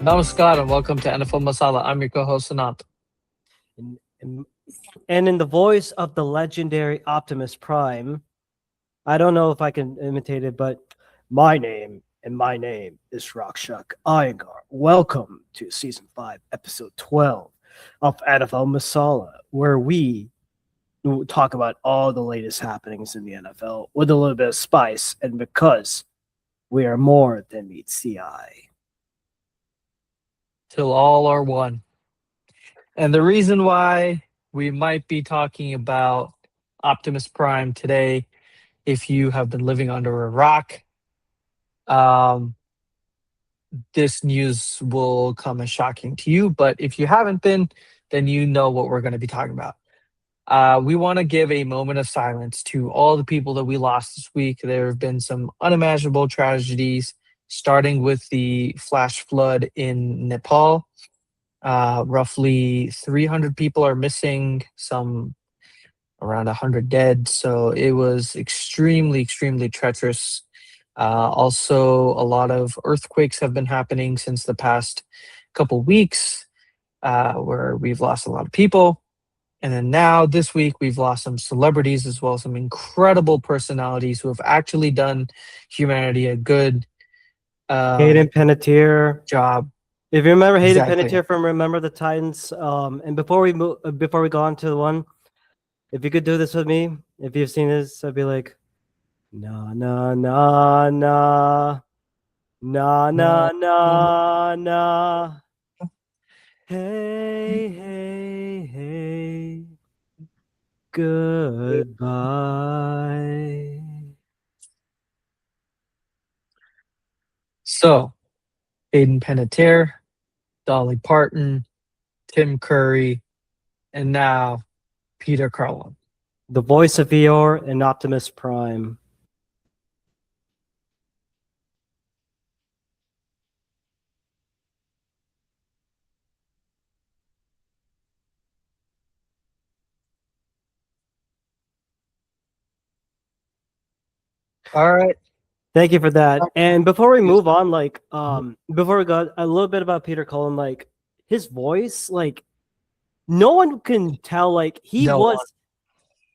Namaskar and welcome to NFL Masala. I'm your co-host Sanat. And, and, and in the voice of the legendary Optimus Prime, I don't know if I can imitate it, but my name is Rakshak Iyengar. Welcome to Season 5, Episode 12 of NFL Masala, where we talk about all the latest happenings in the NFL with a little bit of spice, and because we are more than meets the eye. Till all are one. And the reason why we might be talking about Optimus Prime today, if you have been living under a rock, um, this news will come as shocking to you. But if you haven't been, then you know what we're going to be talking about. We want to give a moment of silence to all the people that we lost this week. There have been some unimaginable tragedies, starting with the flash flood in Nepal. Roughly 300 people are missing, some around 100 dead. So it was extremely, extremely treacherous. Also, a lot of earthquakes have been happening since the past couple weeks, where we've lost a lot of people. And then now this week, we've lost some celebrities as well, some incredible personalities who have actually done humanity a good Hayden Panettiere. job. If you remember Hayden Exactly. Panettiere from Remember the Titans, and before we go on to the one, if you could do this with me, if you've seen this, I'd be like, na na na na na na na na, hey hey hey, goodbye. So, Hayden Panettiere, Dolly Parton, Tim Curry, and now Peter Carlin. The voice of Eeyore and Optimus Prime. All right. Thank you for that. And before we move on, before we go, a little bit about Peter Cullen, like his voice, like no one can tell, like he No was,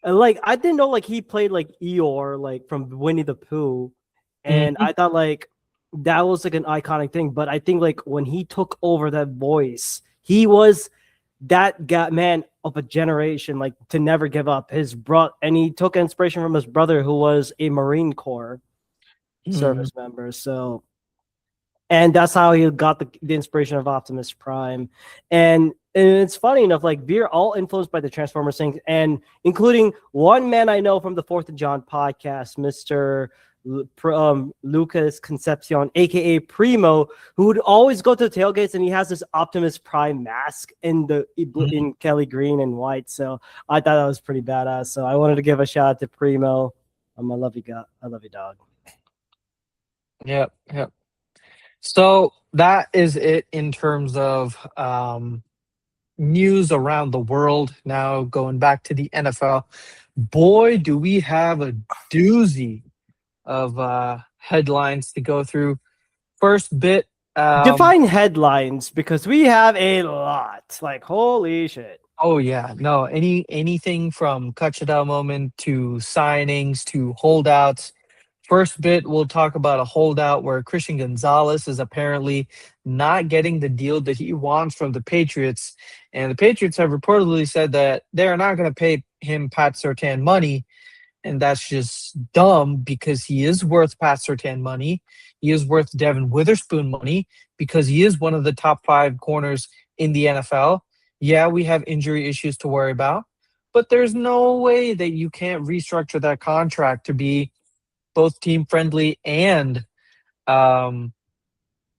one. like I didn't know, like he played like Eeyore, like from Winnie the Pooh, and I thought like that was like an iconic thing. But I think like when he took over that voice, he was that guy, man of a generation, like to never give up. His bro, and he took inspiration from his brother, who was a Marine Corps service member. So, and that's how he got the inspiration of Optimus Prime. And it's funny enough, like we're all influenced by the Transformers thing, and including one man I know from the Fourth and John podcast, Mr. Lucas Concepcion, aka Primo, who would always go to the tailgates, and he has this Optimus Prime mask in Kelly green and white. So I thought that was pretty badass. So I wanted to give a shout out to Primo. I love you, God. I love you, dog. Yep. So that is it in terms of news around the world. Now going back to the NFL, boy, do we have a doozy of headlines to go through. First bit. Define headlines, because we have a lot. Like holy shit. Oh yeah, no. Anything from Kachida moment to signings to holdouts. First bit, we'll talk about a holdout where Christian Gonzalez is apparently not getting the deal that he wants from the Patriots. And the Patriots have reportedly said that they're not going to pay him Pat Surtain money. And that's just dumb because he is worth Pat Surtain money. He is worth Devin Witherspoon money because he is one of the top 5 corners in the NFL. Yeah, we have injury issues to worry about, but there's no way that you can't restructure that contract to be both team friendly and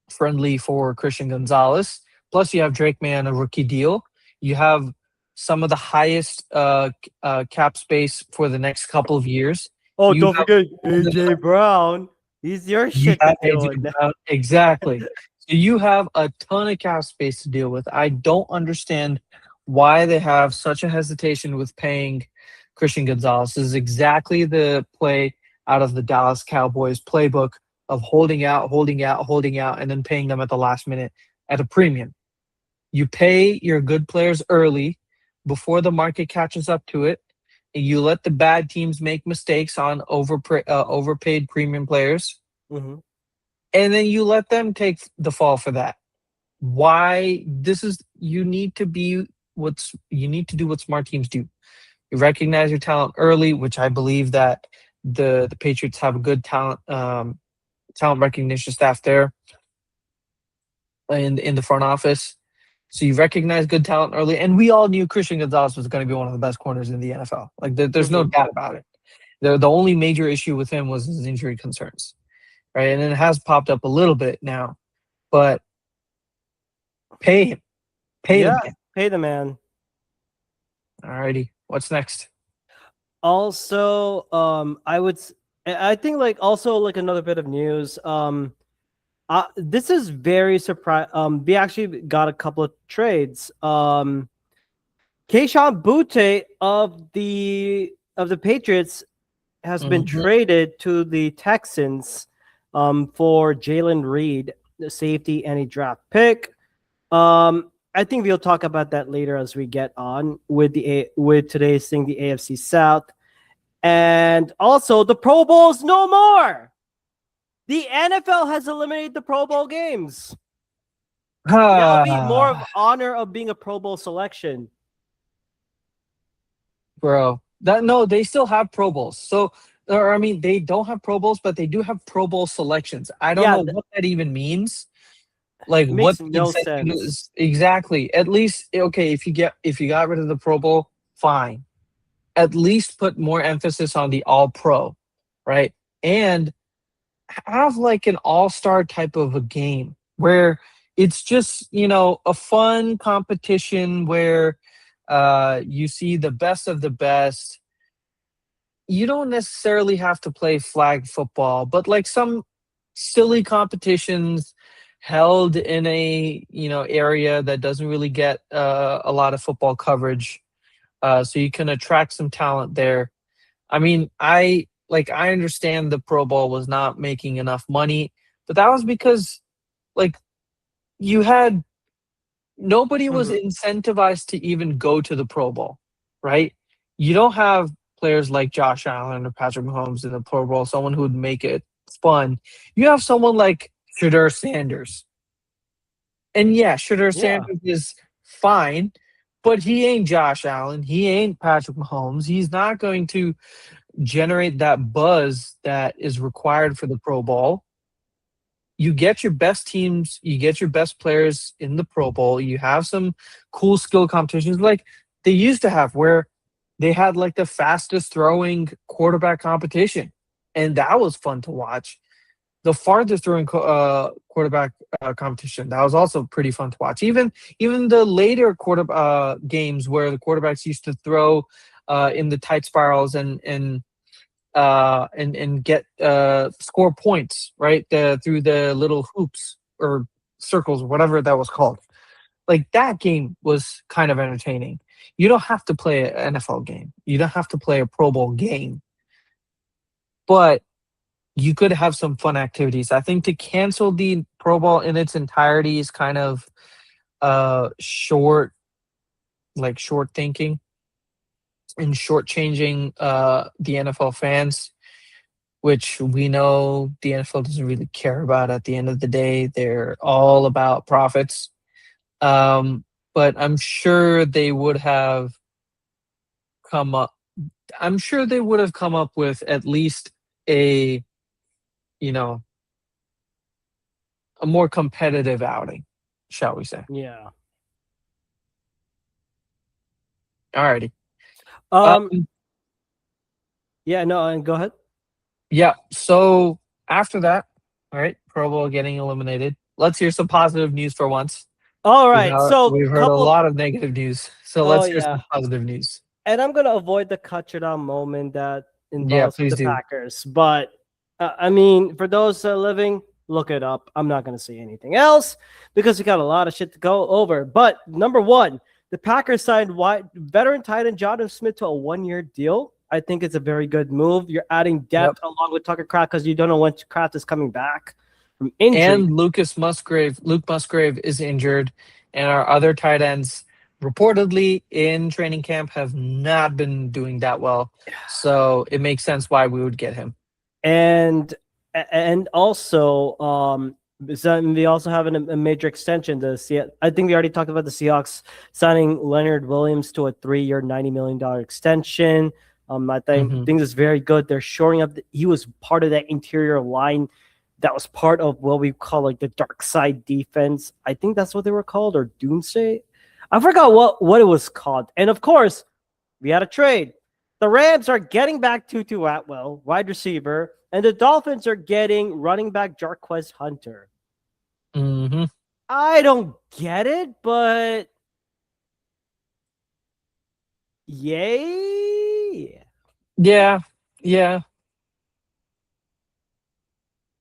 friendly for Christian Gonzalez. Plus, you have Drake May on a rookie deal. You have some of the highest cap space for the next couple of years. Oh, You don't have- forget AJ Brown. He's your you shit have to deal AJ with. Brown. Exactly. So you have a ton of cap space to deal with. I don't understand why they have such a hesitation with paying Christian Gonzalez. This is exactly the play out of the Dallas Cowboys playbook of holding out, and then paying them at the last minute. at a premium. You pay your good players early before the market catches up to it. And you let the bad teams make mistakes on overpaid premium players, Mm-hmm. and then you let them take the fall for that. Why? This is you need to be what's you need to do what smart teams do. You recognize your talent early, which I believe that the Patriots have a good talent recognition staff there in the front office. So you recognize good talent early, and we all knew Christian Gonzalez was going to be one of the best corners in the NFL. Like there's no Mm-hmm. doubt about it. The only major issue with him was his injury concerns, right? And it has popped up a little bit now, but pay him, pay the Yeah, man. pay the man. Alrighty, what's next? Also, I think like also like another bit of news. This is very surprise. We actually got a couple of trades. Keyshawn Butte of the Patriots has been Mhm. traded to the Texans for Jalen Reed, the safety, and a draft pick. I think we'll talk about that later as we get on with today's thing, the AFC South, and also the Pro Bowl's no more. The NFL has eliminated the Pro Bowl games. That'll be more of honor of being a Pro Bowl selection. Bro, that no, they still have Pro Bowls. So, or I mean, they don't have Pro Bowls, but they do have Pro Bowl selections. I don't Yeah, know what that even means. Like, it what makes the no incentive sense. is exactly. At least, okay, if you got rid of the Pro Bowl, fine. At least put more emphasis on the All Pro, right? And have like an all-star type of a game where it's just, a fun competition where you see the best of the best. You don't necessarily have to play flag football, but like some silly competitions held in a area that doesn't really get a lot of football coverage, so you can attract some talent there. I mean, I understand the Pro Bowl was not making enough money, but that was because like you had nobody was Mhm. incentivized to even go to the Pro Bowl, right? You don't have players like Josh Allen or Patrick Mahomes in the Pro Bowl, someone who would make it fun. You have someone like Shadur Sanders. And yeah, Shadur Yeah, Sanders is fine, but he ain't Josh Allen. He ain't Patrick Mahomes. He's not going to generate that buzz that is required for the Pro Bowl. You get your best teams, you get your best players in the Pro Bowl. You have some cool skill competitions like they used to have, where they had like the fastest throwing quarterback competition, and that was fun to watch. The farthest throwing quarterback competition, that was also pretty fun to watch. Even the later games where the quarterbacks used to throw in the tight spirals and get score points, right? Through the little hoops or circles, whatever that was called. Like that game was kind of entertaining. You don't have to play an NFL game. You don't have to play a Pro Bowl game, but you could have some fun activities. I think to cancel the Pro Bowl in its entirety is kind of short thinking and shortchanging the NFL fans, which we know the NFL doesn't really care about at the end of the day. They're all about profits. But come up I'm sure they would have come up with at least a, you know, a more competitive outing, shall we say. yeah. Alrighty. Um, Um, yeah, no, and go ahead. yeah, so after that, all right, Pro Bowl getting eliminated. Let's hear some positive news for once. All right, so We've heard a couple. lot of negative news, so Oh let's hear yeah, some positive news. and I'm gonna avoid the cut you down moment that Yeah, involves with please the do. Packers. But I mean, for those living, look it up. I'm not gonna say anything else because we got a lot of shit to go over. But number one, the Packers signed veteran tight end Jonathan Smith to a 1-year deal. I think it's a very good move. You're adding Yep. depth along with Tucker Kraft because you don't know when Kraft is coming back. from injury. And Luke Musgrave is injured, and our other tight ends reportedly in training camp have not been doing that well. So it makes sense why we would get him. And also they also have a major extension. I think we already talked about the Seahawks signing Leonard Williams to a 3-year, $90 million extension. I think is very good. They're shoring up. He was part of that interior line that was part of what we call like the dark side defense. I think that's what they were called, or Doomsday. I forgot what it was called. And of course, we had a trade. The Rams are getting back Tutu Atwell, wide receiver, and the Dolphins are getting running back Jarquez Hunter. I don't get it, but yay. Yeah.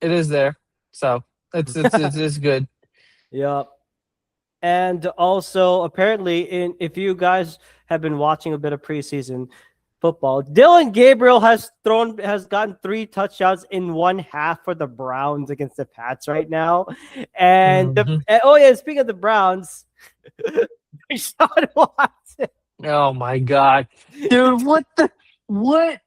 It is there. So it's good. Yep. And also, apparently, if you guys have been watching a bit of preseason football, Dylan Gabriel has gotten 3 touchdowns in one half for the Browns against the Pats right now. And speaking of the Browns, Deshaun Watson. Oh my God, dude! What?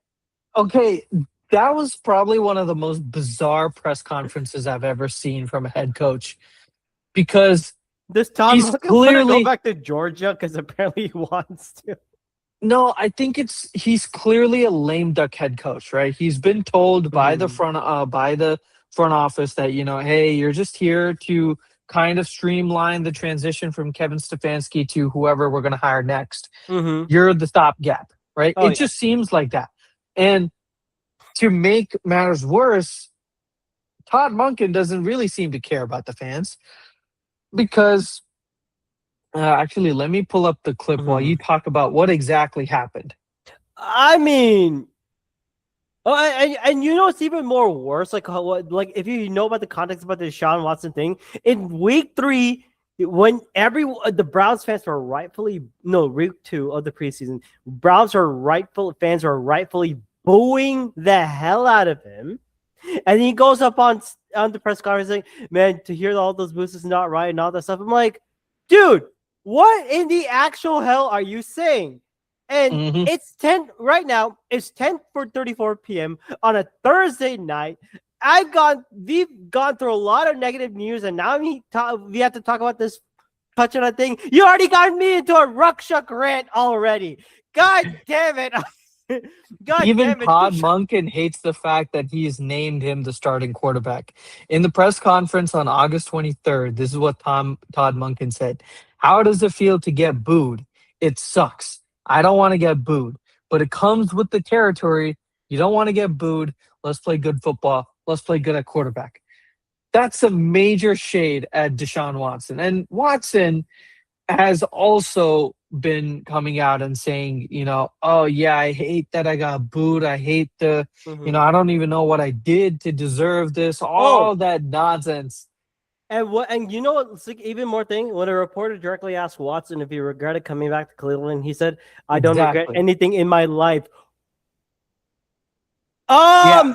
Okay, that was probably one of the most bizarre press conferences I've ever seen from a head coach, because this Tom he's clearly go back to Georgia because apparently he wants to. No, I think he's clearly a lame duck head coach, right? He's been told by the front office that, hey, you're just here to kind of streamline the transition from Kevin Stefanski to whoever we're going to hire next. You're the stopgap, right? It just seems like that. And to make matters worse, Todd Monken doesn't really seem to care about the fans, because actually, let me pull up the clip while you talk about what exactly happened. I mean, and it's even more worse. Like if you know about the context about the Deshaun Watson thing in week 3, when the Browns fans were week 2 of the preseason, fans were rightfully booing the hell out of him, and he goes up on the press conference saying, "Man, to hear all those boos is not right," and all that stuff. I'm like, dude, what in the actual hell are you saying? And it's 10 right now. It's 10:34 p.m. on a Thursday night. We've gone through a lot of negative news, and now we have to talk about this touchdown thing. You already got me into a ruckshuck rant already. God damn it. Even Todd Monken hates the fact that he's named him the starting quarterback. In the press conference on August 23rd, this is what Todd Monken said. "How does it feel to get booed? It sucks. I don't want to get booed, but it comes with the territory. You don't want to get booed. Let's play good football. Let's play good at quarterback." That's a major shade at Deshaun Watson. And Watson has also been coming out and saying, "Oh yeah, I hate that I got booed. I hate I don't even know what I did to deserve this." All that nonsense. And what's like even more thing, when a reporter directly asked Watson if he regretted coming back to Cleveland, he said, "I don't regret anything in my life." Yeah.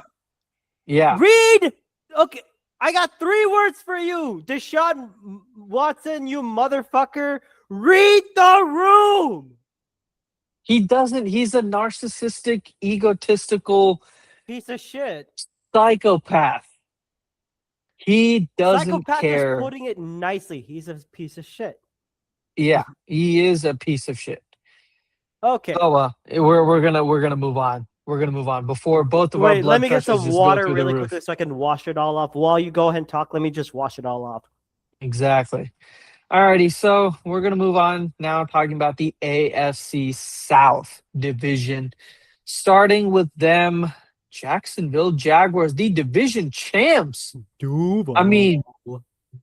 Read. Okay, I got 3 words for you, Deshaun Watson, you motherfucker. Read the room. He doesn't. He's a narcissistic, egotistical piece of shit, psychopath. He doesn't psychopath care. Is putting it nicely. He's a piece of shit. Yeah, he is a piece of shit. Okay. Oh, we're gonna move on. We're gonna move on before both of our blood let me get pressures some just water go really the roof. quickly so I can wash it all off. While you go ahead and talk, let me just wash it all off. Exactly. Alrighty, so we're gonna move on now, talking about the AFC South division, starting with them. Jacksonville Jaguars, the division champs. Duval. I mean,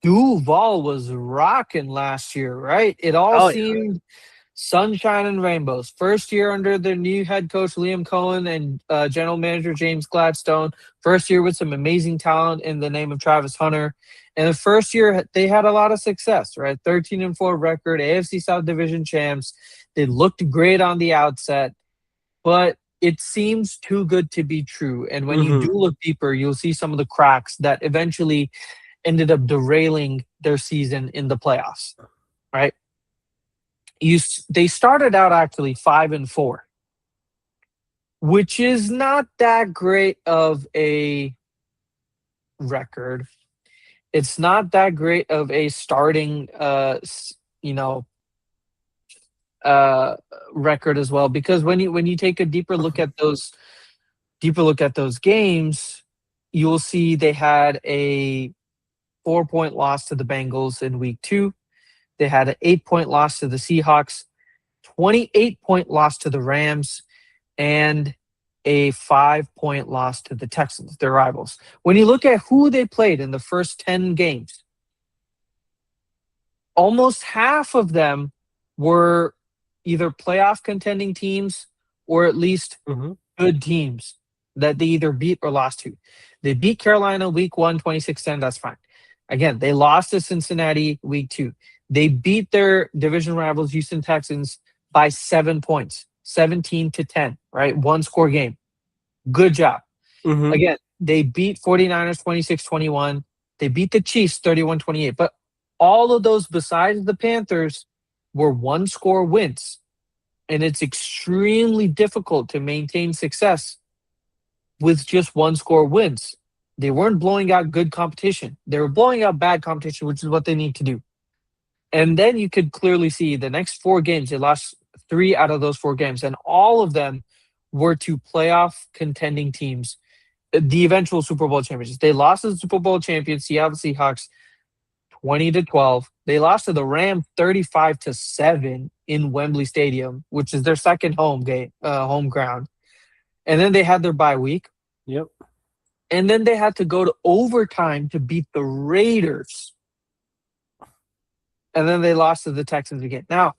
Duval was rocking last year, right? It all seemed sunshine and rainbows. First year under the new head coach Liam Cohen and general manager James Gladstone. First year with some amazing talent in the name of Travis Hunter. And the first year they had a lot of success, right? 13-4 record, AFC South division champs. They looked great on the outset, but it seems too good to be true. And when you do look deeper, you'll see some of the cracks that eventually ended up derailing their season in the playoffs, right? They started out actually 5-4, which is not that great of a record. It's not that great of a starting, you know, uh, record as well. Because when you take a deeper look at those games, you will see they had a 4-point loss to the Bengals in week 2. They had an 8-point loss to the Seahawks, 28-point loss to the Rams, and a 5-point loss to the Texans, their rivals. When you look at who they played in the first 10 games, almost half of them were either playoff contending teams or at least good teams that they either beat or lost to. They beat Carolina week 1, 26-10. That's fine. Again, they lost to Cincinnati week 2. They beat their division rivals, Houston Texans, by 7 points, 17-10, right? One score game. Good job. Again, they beat 49ers 26-21. They beat the Chiefs 31-28. But all of those besides the Panthers were one score wins. And it's extremely difficult to maintain success with just one score wins. They weren't blowing out good competition. They were blowing out bad competition, which is what they need to do. And then you could clearly see the next 4 games, they lost 3 out of those 4 games. And all of them were to playoff contending teams, the eventual Super Bowl champions. They lost to the Super Bowl champions, Seattle Seahawks, 20-12. They lost to the Rams 35-7 in Wembley Stadium, which is their second home ground. And then they had their bye week. Yep. And then they had to go to overtime to beat the Raiders. And then they lost to the Texans again. Now,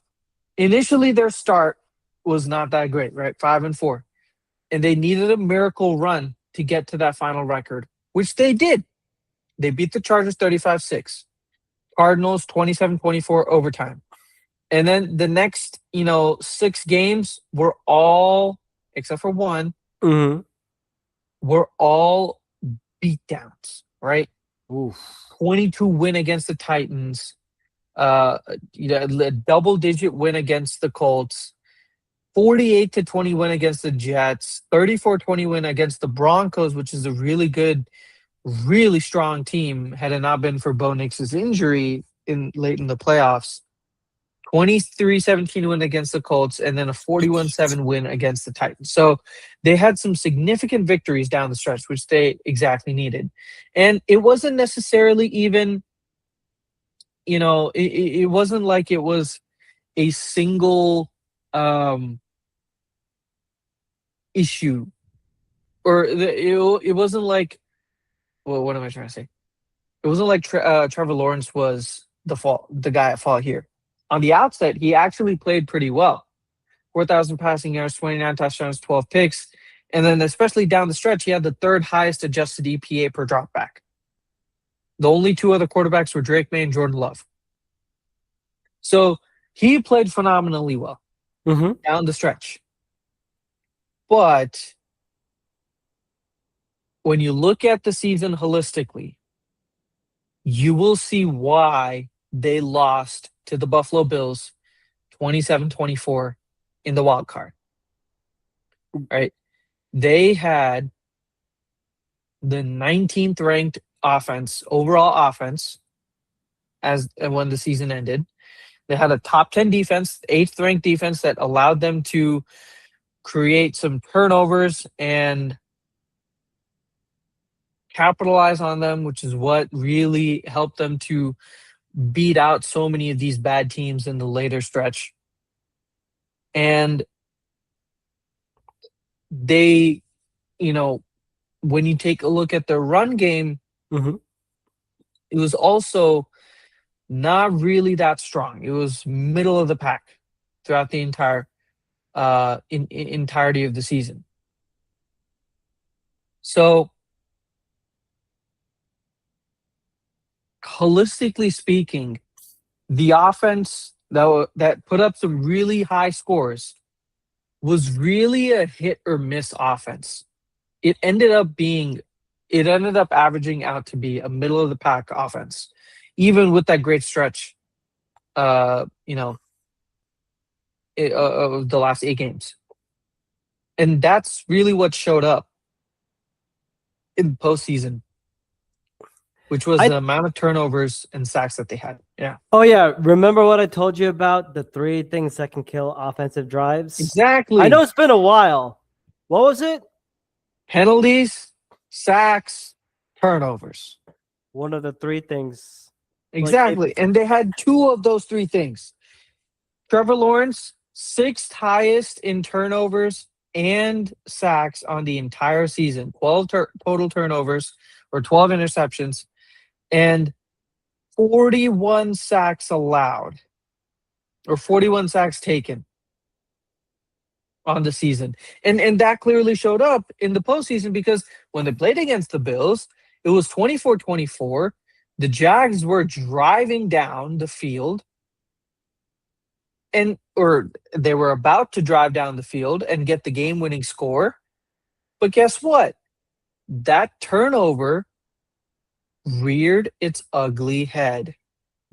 initially their start was not that great, right? 5-4. And they needed a miracle run to get to that final record, which they did. They beat the Chargers 35-6. Cardinals 27-24 overtime. And then the next, 6 games were all, except for one, were all beatdowns, right? Oof. 22 win against the Titans, a double-digit win against the Colts, 48-20 win against the Jets, 34-20 win against the Broncos, which is a really good, really strong team had it not been for Bo Nix's injury late in the playoffs. 23-17 win against the Colts, and then a 41-7 win against the Titans. So they had some significant victories down the stretch, which they exactly needed. And it wasn't necessarily even, it wasn't like it was a single issue. Or it wasn't like, well, what am I trying to say? It wasn't like Trevor Lawrence was the guy at fault here. On the outset, he actually played pretty well. 4,000 passing yards, 29 touchdowns, 12 picks. And then especially down the stretch, he had the 3rd highest adjusted EPA per dropback. The only 2 other quarterbacks were Drake May and Jordan Love. So he played phenomenally well down the stretch. But when you look at the season holistically, you will see why they lost to the Buffalo Bills 27-24 in the wild card. Right? They had the 19th ranked overall offense when the season ended. They had a top 10 defense, 8th ranked defense that allowed them to create some turnovers and capitalize on them, which is what really helped them to beat out so many of these bad teams in the later stretch. And they, when you take a look at their run game, it was also not really that strong. It was middle of the pack throughout the entire entirety of the season. So, holistically speaking, the offense that put up some really high scores was really a hit or miss offense. It ended up being it ended up averaging out to be a middle of the pack offense, even with that great stretch. You know, of the last 8 games, and that's really what showed up in postseason, which was I the amount of turnovers and sacks that they had. Yeah, Oh yeah, remember what I told you about the 3 things that can kill offensive drives? I know exactly. it's been a while. What was it? Penalties, sacks, turnovers. One of the 3 things. Like if Exactly, and they had two of those three things. Trevor Lawrence, sixth highest in turnovers and sacks on the entire season. 12 total turnovers or 12 interceptions, and 41 sacks allowed or 41 sacks taken on the season. And that clearly showed up in the postseason because when they played against the Bills, it was 24-24. The Jags were driving down the field or they were about to drive down the field and get the game-winning score. But guess what? That turnover reared its ugly head,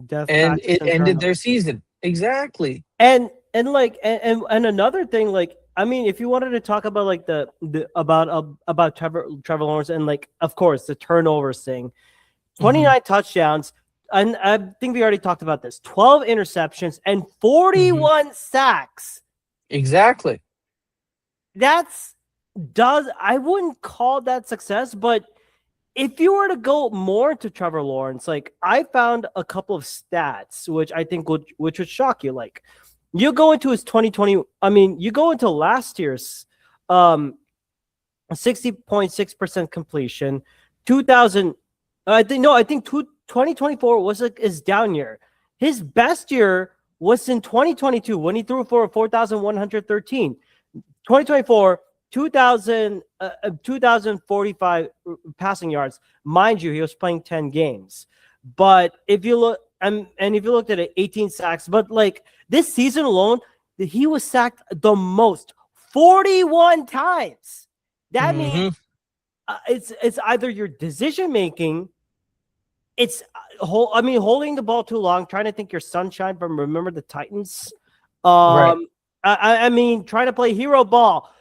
death and taxes it and ended their turnovers. season. Exactly. And another thing, like I mean, if you wanted to talk about like the about Trevor Lawrence and like of course the turnovers thing, 29 touchdowns, and I think we already talked about this. 12 interceptions and 41 sacks. Exactly. I wouldn't call that success, but if you were to go more into Trevor Lawrence, like I found a couple of stats which I think would shock you. Like you go into his 2020, I mean, you go into last year's 60.6% completion, 2000 I think 2024 was like his down year. His best year was in 2022 when he threw for 4,113. 2024, 2,045 passing yards. Mind you, he was playing 10 games. But if you look, and if you looked at it, 18 sacks. But like this season alone, he was sacked the most, 41 times. That means it's either your decision making, holding the ball too long, trying to think you're sunshine from Remember the Titans. Right. I mean, trying to play hero ball.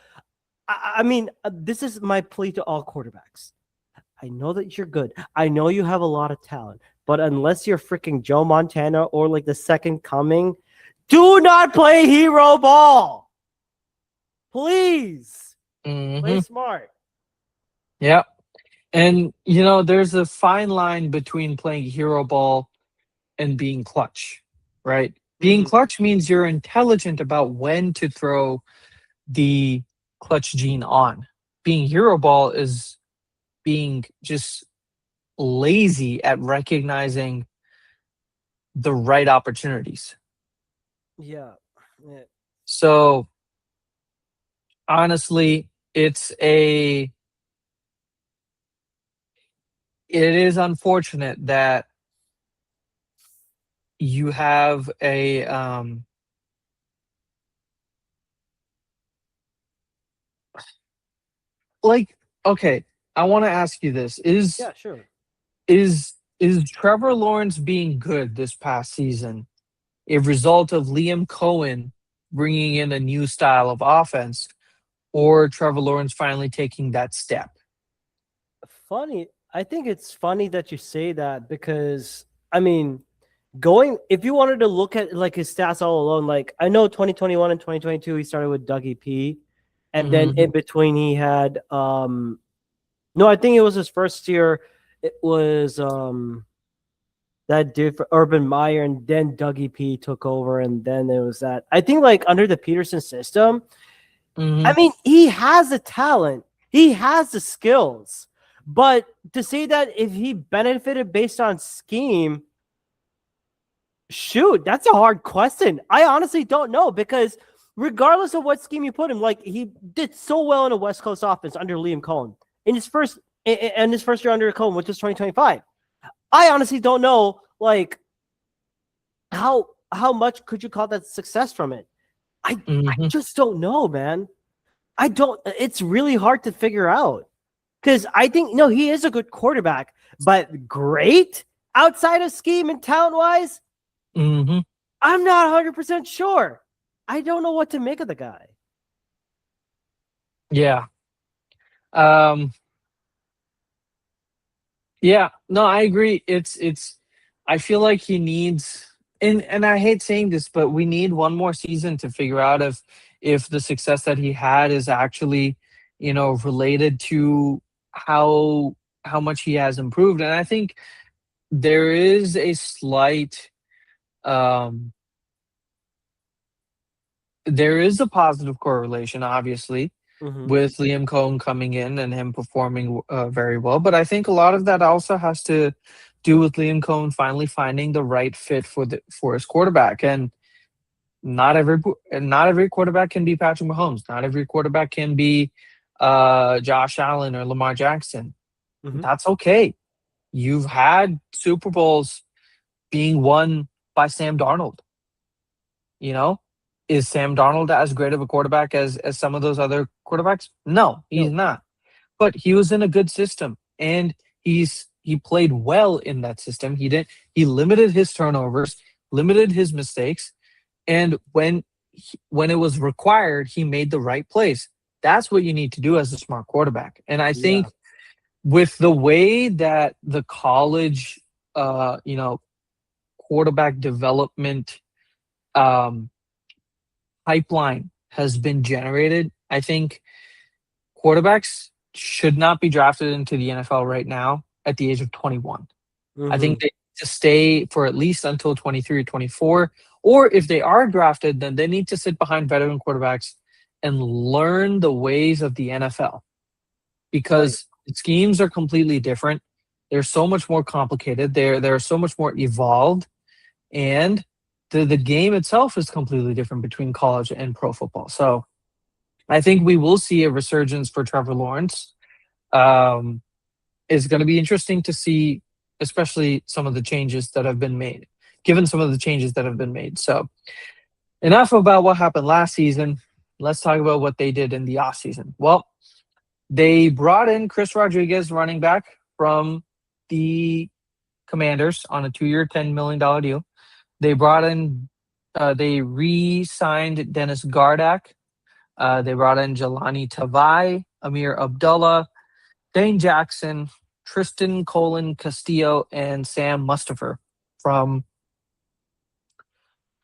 I mean, this is my plea to all quarterbacks. I know that you're good. I know you have a lot of talent, but unless you're freaking Joe Montana or like the second coming, do not play hero ball. Please play smart. Yeah. And, you know, there's a fine line between playing hero ball and being clutch, right? Being clutch means you're intelligent about when to throw the clutch gene on. Being hero ball is being just lazy at recognizing the right opportunities. Yeah. So honestly, it is unfortunate that you have a like okay, I want to ask you this. Yeah, sure. Is Trevor Lawrence being good this past season a result of Liam Cohen bringing in a new style of offense, or Trevor Lawrence finally taking that step? Funny. I think it's funny that you say that because I mean, if you wanted to look at like his stats all alone, like I know 2021 and 2022 he started with Dougie P, and then in between he had no, I think it was his first year. It was that different Urban Meyer, and then Dougie P took over, and then there was that. I think like under the Peterson system, I mean, he has the talent, he has the skills, but to say that if he benefited based on scheme, shoot, that's a hard question. I honestly don't know because regardless of what scheme you put him, like he did so well in a West Coast offense under Liam Cohen in his first year under Cohen, which was 2025. I honestly don't know, like how much could you call that success from it? I just don't know, man. I don't. It's really hard to figure out. Because I think no, he is a good quarterback, but great outside of scheme and talent wise, Hmm. I'm not 100% sure. I don't know what to make of the guy. Yeah. Um, yeah. No, I agree. I feel like he needs, and I hate saying this, but we need one more season to figure out if the success that he had is actually, related to how how much he has improved. And I think there is a slight um there is a positive correlation, obviously, Mm-hmm. with Liam Cohen coming in and him performing very well. But I think a lot of that also has to do with Liam Cohen finally finding the right fit for his quarterback. And not every quarterback can be Patrick Mahomes. Not every quarterback can be Josh Allen or Lamar Jackson. Mm-hmm. That's okay. You've had Super Bowls being won by Sam Darnold. You know, is Sam Darnold as great of a quarterback as some of those other quarterbacks? No, he's No. not. But he was in a good system, and he played well in that system. He limited his turnovers, limited his mistakes, and when it was required, he made the right plays. That's what you need to do as a smart quarterback. And I Yeah. think with the way that the college, quarterback development um, pipeline has been generated, I think quarterbacks should not be drafted into the NFL right now at the age of 21. I Mm-hmm. think they need to stay for at least until 23 or 24. Or if they are drafted, then they need to sit behind veteran quarterbacks and learn the ways of the NFL Right. because schemes are completely different. They're so much more complicated. They're so much more evolved, and the game itself is completely different between college and pro football. So I think we will see a resurgence for Trevor Lawrence. Um, it's going to be interesting to see, especially some of the changes that have been made, given some of the changes that have been made. So, enough about what happened last season. Let's talk about what they did in the offseason. Well, they brought in Chris Rodriguez, running back from the Commanders, on a 2-year, $10 million deal. They brought in, they re signed Dennis Gardak. They brought in Jelani Tavai, Amir Abdullah, Dane Jackson, Tristan Colin Castillo, and Sam Mustafer from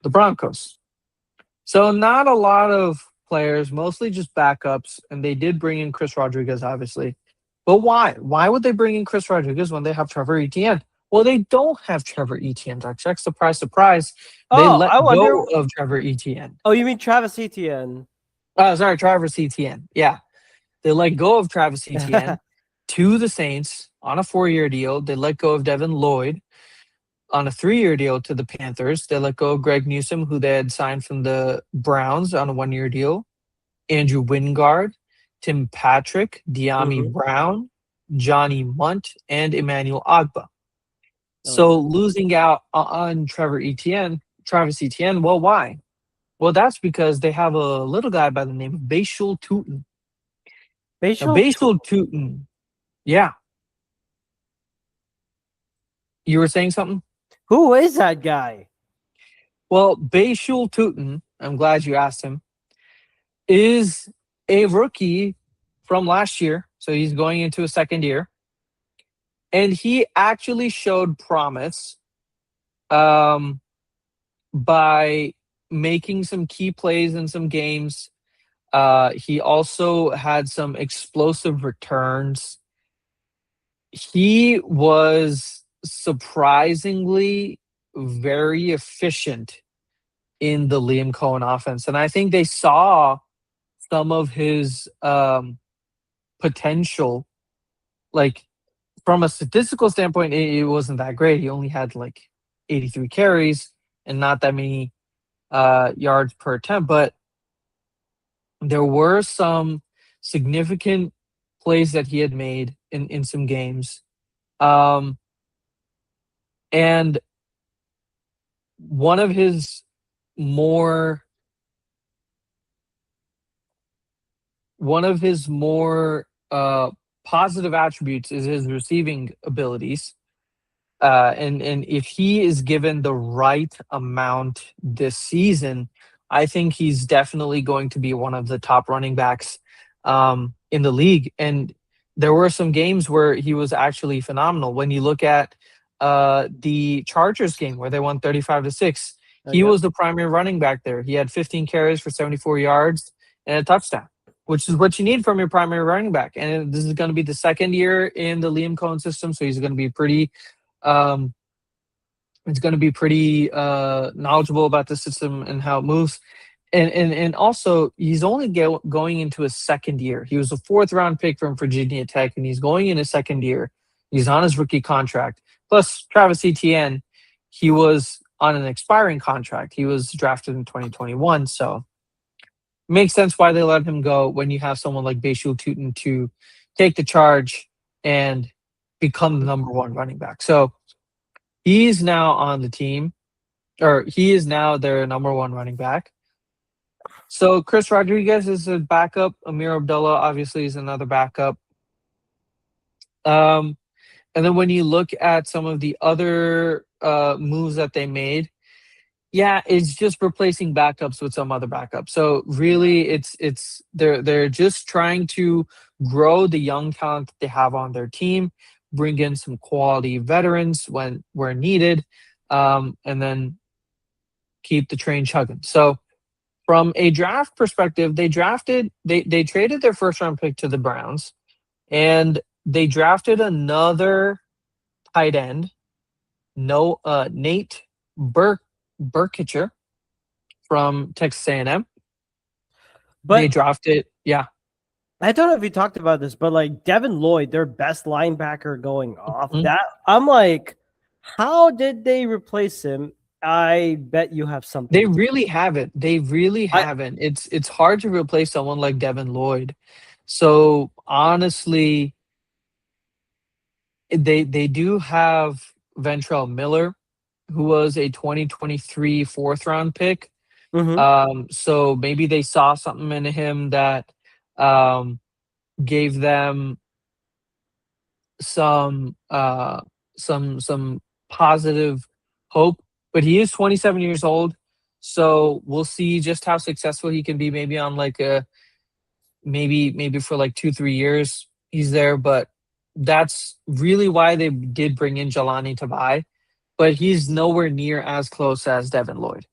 the Broncos. So not a lot of players, mostly just backups, and they did bring in Chris Rodriguez, obviously. But why? Why would they bring in Chris Rodriguez when they have Trevor Etienne? Well, they don't have Trevor Etienne. Check, surprise, surprise. They Oh, I let wonder. go of Trevor Etienne. Oh, you mean Travis Etienne? Sorry, Travis Etienne. Yeah, they let go of Travis Etienne to the Saints on a 4-year deal. They let go of Devin Lloyd on a 3-year deal to the Panthers. They let go of Greg Newsome, who they had signed from the Browns on a 1-year deal. Andrew Wingard, Tim Patrick, Deami Mm-hmm. Brown, Johnny Munt, and Emmanuel Agba. Oh yeah. So losing out on Travis Etienne, well, why? Well, that's because they have a little guy by the name of Bashul Tutin. Now, Facial. Bashul Tutin, yeah, you were saying something? Who is that guy? Well, Bashul Tutin, I'm glad you asked him, is a rookie from last year. So he's going into a second year. And he actually showed promise um, by making some key plays in some games. He also had some explosive returns. He was surprisingly very efficient in the Liam Cohen offense. And I think they saw some of his potential. Like, from a statistical standpoint, it wasn't that great. He only had like 83 carries and not that many yards per attempt, but there were some significant plays that he had made in some games. Um, and one of his more one of his more positive attributes is his receiving abilities. And if he is given the right amount this season, I think he's definitely going to be one of the top running backs in the league. And there were some games where he was actually phenomenal. When you look at the Chargers game where they won 35-6, he Yep. was the primary running back there. He had 15 carries for 74 yards and a touchdown, which is what you need from your primary running back. And this is going to be the second year in the Liam Cohen system, so he's going to be pretty um, it's going to be pretty knowledgeable about the system and how it moves. And also, he's only going into his second year. He was a fourth round pick from Virginia Tech, and he's going in his second year. He's on his rookie contract. Plus, Travis Etienne, he was on an expiring contract. He was drafted in 2021, so makes sense why they let him go when you have someone like Bashul Tutin to take the charge and become the number one running back. So he's now on the team, or he is now their number one running back. So Chris Rodriguez is a backup. Amir Abdullah obviously is another backup. And then when you look at some of the other moves that they made, yeah, it's just replacing backups with some other backups. So really, it's they're just trying to grow the young talent that they have on their team, bring in some quality veterans when where needed, and then keep the train chugging. So from a draft perspective, they traded their first round pick to the Browns, and they drafted another tight end, no Nate Burkitcher from Texas A&M. They But drafted, yeah. I don't know if you talked about this, but like Devin Lloyd, their best linebacker going off, Mhm. that I'm like, how did they replace him? I bet you have something. They really haven't. They really I haven't. It's hard to replace someone like Devin Lloyd. So honestly, they do have Ventrell Miller, who was a 2023 fourth round pick. Mhm. So maybe they saw something in him that um, gave them some some positive hope. But he is 27 years old, so we'll see just how successful he can be. Maybe on like a maybe for like 2-3 years he's there. But that's really why they did bring in Jelani Tabai. But he's nowhere near as close as Devin Lloyd.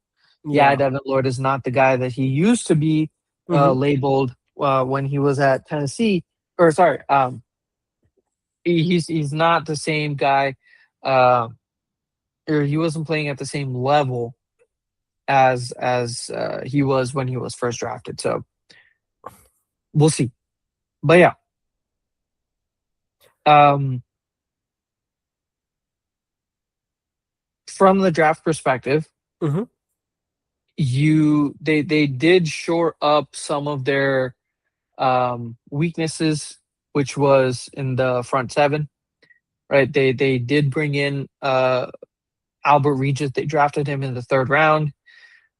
Yeah, Yeah. Devin Lloyd is not the guy that he used to be Mhm. labeled when he was at Tennessee. Or sorry, he's not the same guy, uh, or he wasn't playing at the same level as he was when he was first drafted. So we'll see. But yeah, um, from the draft perspective, Mhm. they did shore up some of their weaknesses, which was in the front seven. Right, they did bring in Albert Regis. They drafted him in the third round.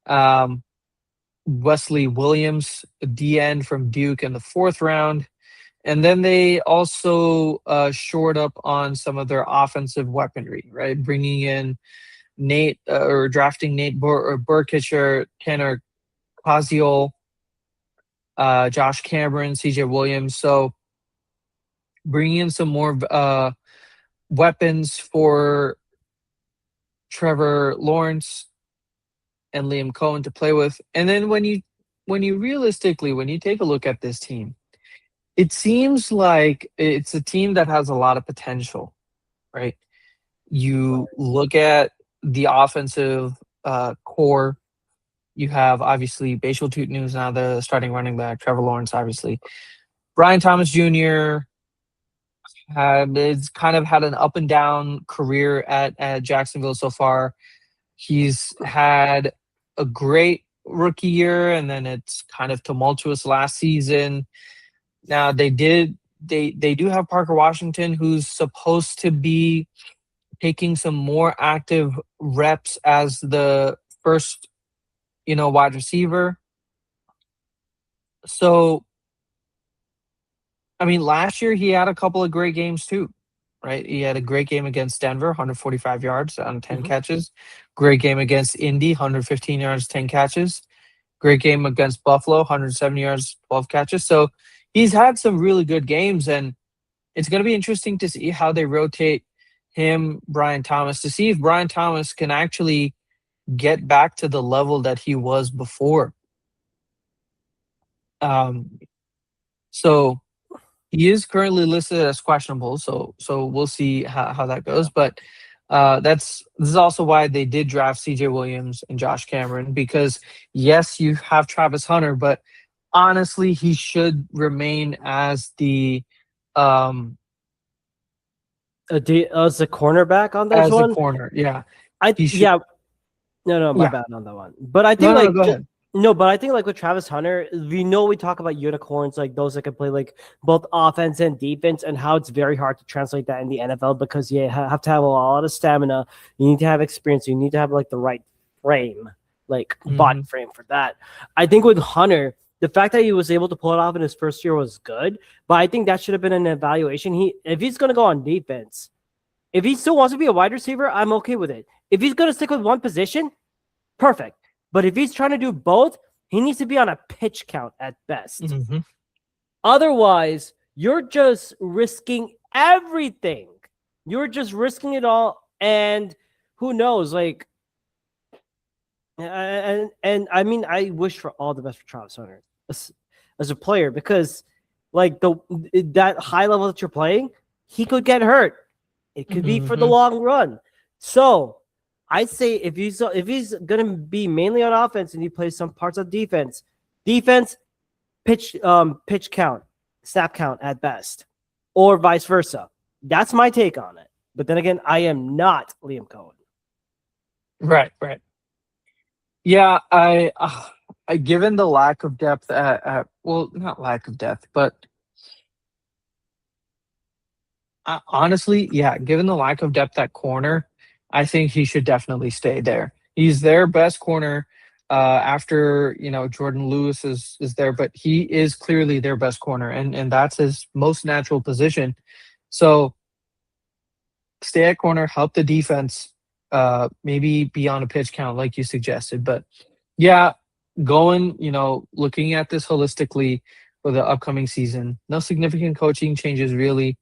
Um, Wesley Williams, a D end from Duke, in the fourth round. And then they also shored up on some of their offensive weaponry, right? Bringing in Nate or drafting Nate Burkitcher, Tanner Cosiel, Josh Cameron, CJ Williams. So bringing in some more weapons for Trevor Lawrence and Liam Cohen to play with. And then when you realistically, when you take a look at this team, it seems like it's a team that has a lot of potential, right? You look at the offensive core. You have obviously Bashal Tutin, who's now the starting running back. Trevor Lawrence, obviously. Brian Thomas Jr. It's kind of had an up and down career at Jacksonville so far. He's had a great rookie year, and then it's kind of tumultuous last season. Now they do have Parker Washington, who's supposed to be taking some more active reps as the first, wide receiver. So I mean, last year he had a couple of great games too, right? He had a great game against Denver, 145 yards on 10 Mhm. catches. Great game against Indy, 115 yards, 10 catches. Great game against Buffalo, 170 yards, 12 catches. So he's had some really good games, and it's going to be interesting to see how they rotate him, Brian Thomas, to see if Brian Thomas can actually get back to the level that he was before. Um, so he is currently listed as questionable, so we'll see how that Yeah. goes. But this is also why they did draft C.J. Williams and Josh Cameron, because yes, you have Travis Hunter, but honestly, he should remain as the um As a cornerback on this as a one, corner. Yeah, I he should. yeah, no, my Yeah, bad on that one. But I no, think no, no. like Go ahead. no, but I think like with Travis Hunter, we talk about unicorns, like those that can play like both offense and defense, and how it's very hard to translate that in the NFL because you have to have a lot of stamina. You need to have experience. You need to have like the right frame, like body Hmm. frame for that. I think with Hunter, the fact that he was able to pull it off in his first year was good, but I think that should have been an evaluation. If he's going to go on defense, if he still wants to be a wide receiver, I'm okay with it. If he's going to stick with one position, perfect. But if he's trying to do both, he needs to be on a pitch count at best. Hmm. Otherwise, you're just risking everything. You're just risking it all. And who knows? Like, and I mean, I wish for all the best for Travis Hunter as a player because, like, that high level that you're playing, he could get hurt. It could be for the Hmm. long run. So I say if he's gonna be mainly on offense and he plays some parts of defense, pitch count, snap count at best, or vice versa. That's my take on it. But then again, I am not Liam Cohen. Right, right. Yeah, I given the lack of depth at well, not lack of depth, but honestly, yeah, given the lack of depth at corner, I think he should definitely stay there. He's their best corner after, Jordan Lewis is there, but he is clearly their best corner, and that's his most natural position. So stay at corner, help the defense, maybe be on a pitch count like you suggested. But yeah, going, looking at this holistically for the upcoming season, no significant coaching changes really.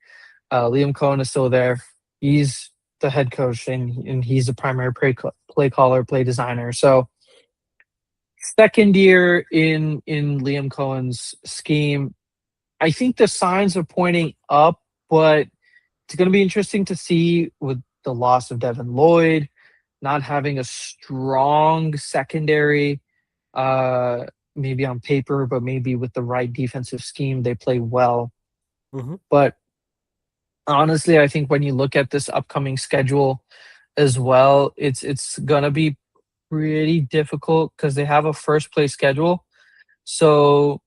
Liam Cohen is still there. He's the head coach, and he's the primary play caller, play designer. So second year in Liam Cohen's scheme, I think the signs are pointing up, but it's going to be interesting to see with the loss of Devin Lloyd, not having a strong secondary, uh, maybe on paper, but maybe with the right defensive scheme, they play well. Mm-hmm. But honestly, I think when you look at this upcoming schedule as well, it's gonna be pretty difficult because they have a first place schedule. So,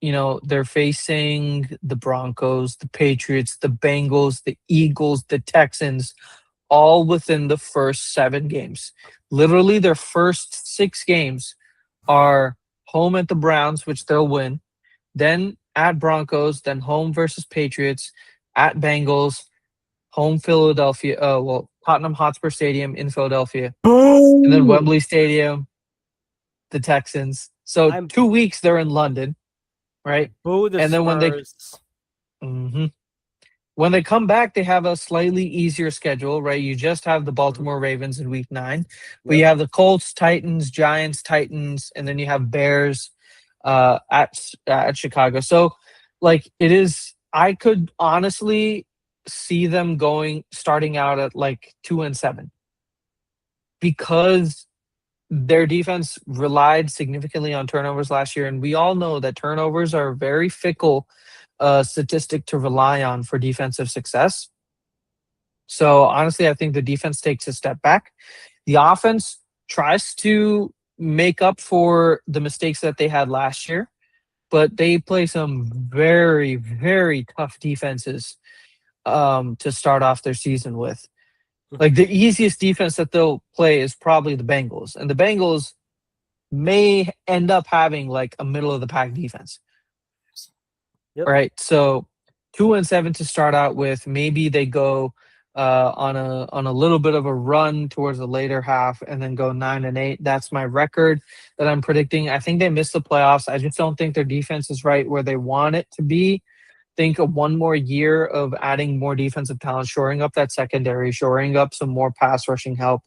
they're facing the Broncos, the Patriots, the Bengals, the Eagles, the Texans, all within the first 7 games. Literally, their first 6 games are home at the Browns, which they'll win, then at Broncos, then home versus Patriots, at Bengals, home Philadelphia, Tottenham Hotspur Stadium in Philadelphia, and then Boo! Wembley Stadium, the Texans. So I'm 2 weeks they're in London, right? boo the And then Spurs. Mhm. When they come back, they have a slightly easier schedule, right? You just have the Mhm. Baltimore Ravens in week 9, but you Yep. have the Colts, Titans, Giants, Titans, and then you have Bears at Chicago. So, like, it is. I could honestly see them starting out at like 2-7 because their defense relied significantly on turnovers last year, and we all know that turnovers are a very fickle statistic to rely on for defensive success. So honestly, I think the defense takes a step back. The offense tries to make up for the mistakes that they had last year, but they play some very, very tough defenses to start off their season with. Like the easiest defense that they'll play is probably the Bengals, and the Bengals may end up having like a middle of the pack defense, Yep. right? So 2-7 to start out with. Maybe they go on a little bit of a run towards the later half, and then go 9-8. That's my record that I'm predicting. I think they miss the playoffs. I just don't think their defense is right where they want it to be. Think of one more year of adding more defensive talent, shoring up that secondary, shoring up some more pass rushing help,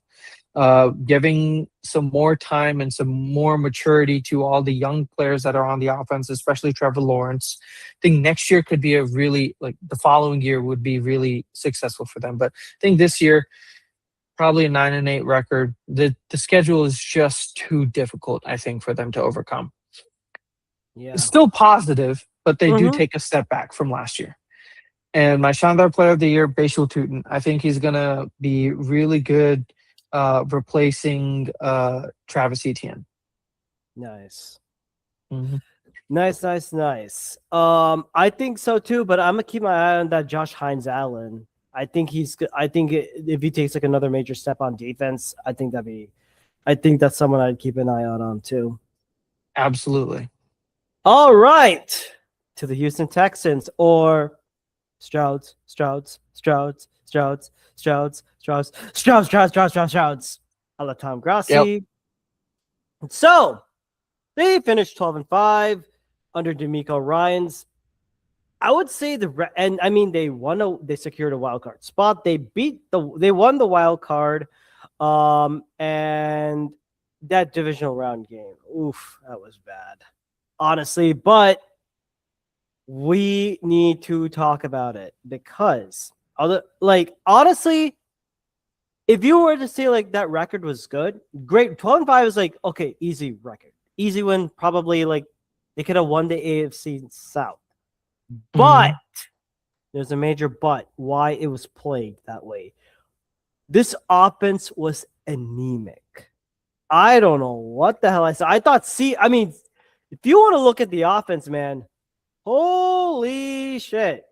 giving some more time and some more maturity to all the young players that are on the offense, especially Trevor Lawrence. I think next year could be a really, like the following year would be really successful for them. But I think this year, probably a 9-8 record. The schedule is just too difficult, I think, for them to overcome. Yeah. It's still positive, but they do Mhm. take a step back from last year. And my Shandar Player of the Year, Bashul Tutin. I think he's going to be really good replacing Travis Etienne. Nice. Mhm. Nice. I think so too, but I'm gonna keep my eye on that Josh Hines Allen. I think if he takes like another major step on defense, I think that's someone I'd keep an eye out on too. Absolutely. All right, to the Houston Texans or Strouds. A la Tom Grassi. Yep. So they finished 12-5 under D'Amico Ryans. I would say they secured a wild card spot. They won the wild card, and that divisional round game. Oof, that was bad, honestly. But we need to talk about it because, honestly, if you were to say like that record was good, great. 12-5 is like okay, easy record, easy win. Probably like they could have won the AFC South. But there's a major but why it was played that way. This offense was anemic. I don't know what the hell I said. If you want to look at the offense, man, holy shit.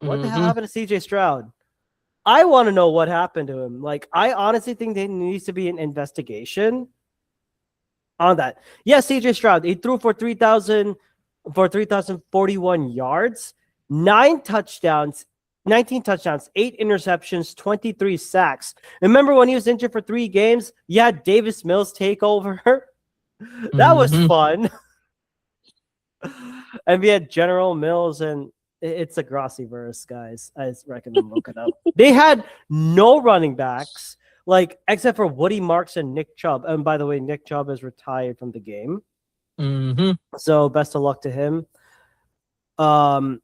What the hell happened to CJ Stroud? I want to know what happened to him. Like, I honestly think there needs to be an investigation on that. Yes, CJ Stroud, he threw for 3,041 yards, 19 touchdowns, 8 interceptions, 23 sacks. Remember when he was injured for 3 games? Yeah, Davis Mills take over. That was fun. And we had General Mills, and it's a Grossi verse, guys. I recommend look it up. They had no running backs, like except for Woody Marks and Nick Chubb. And by the way, Nick Chubb is retired from the game. So best of luck to him. And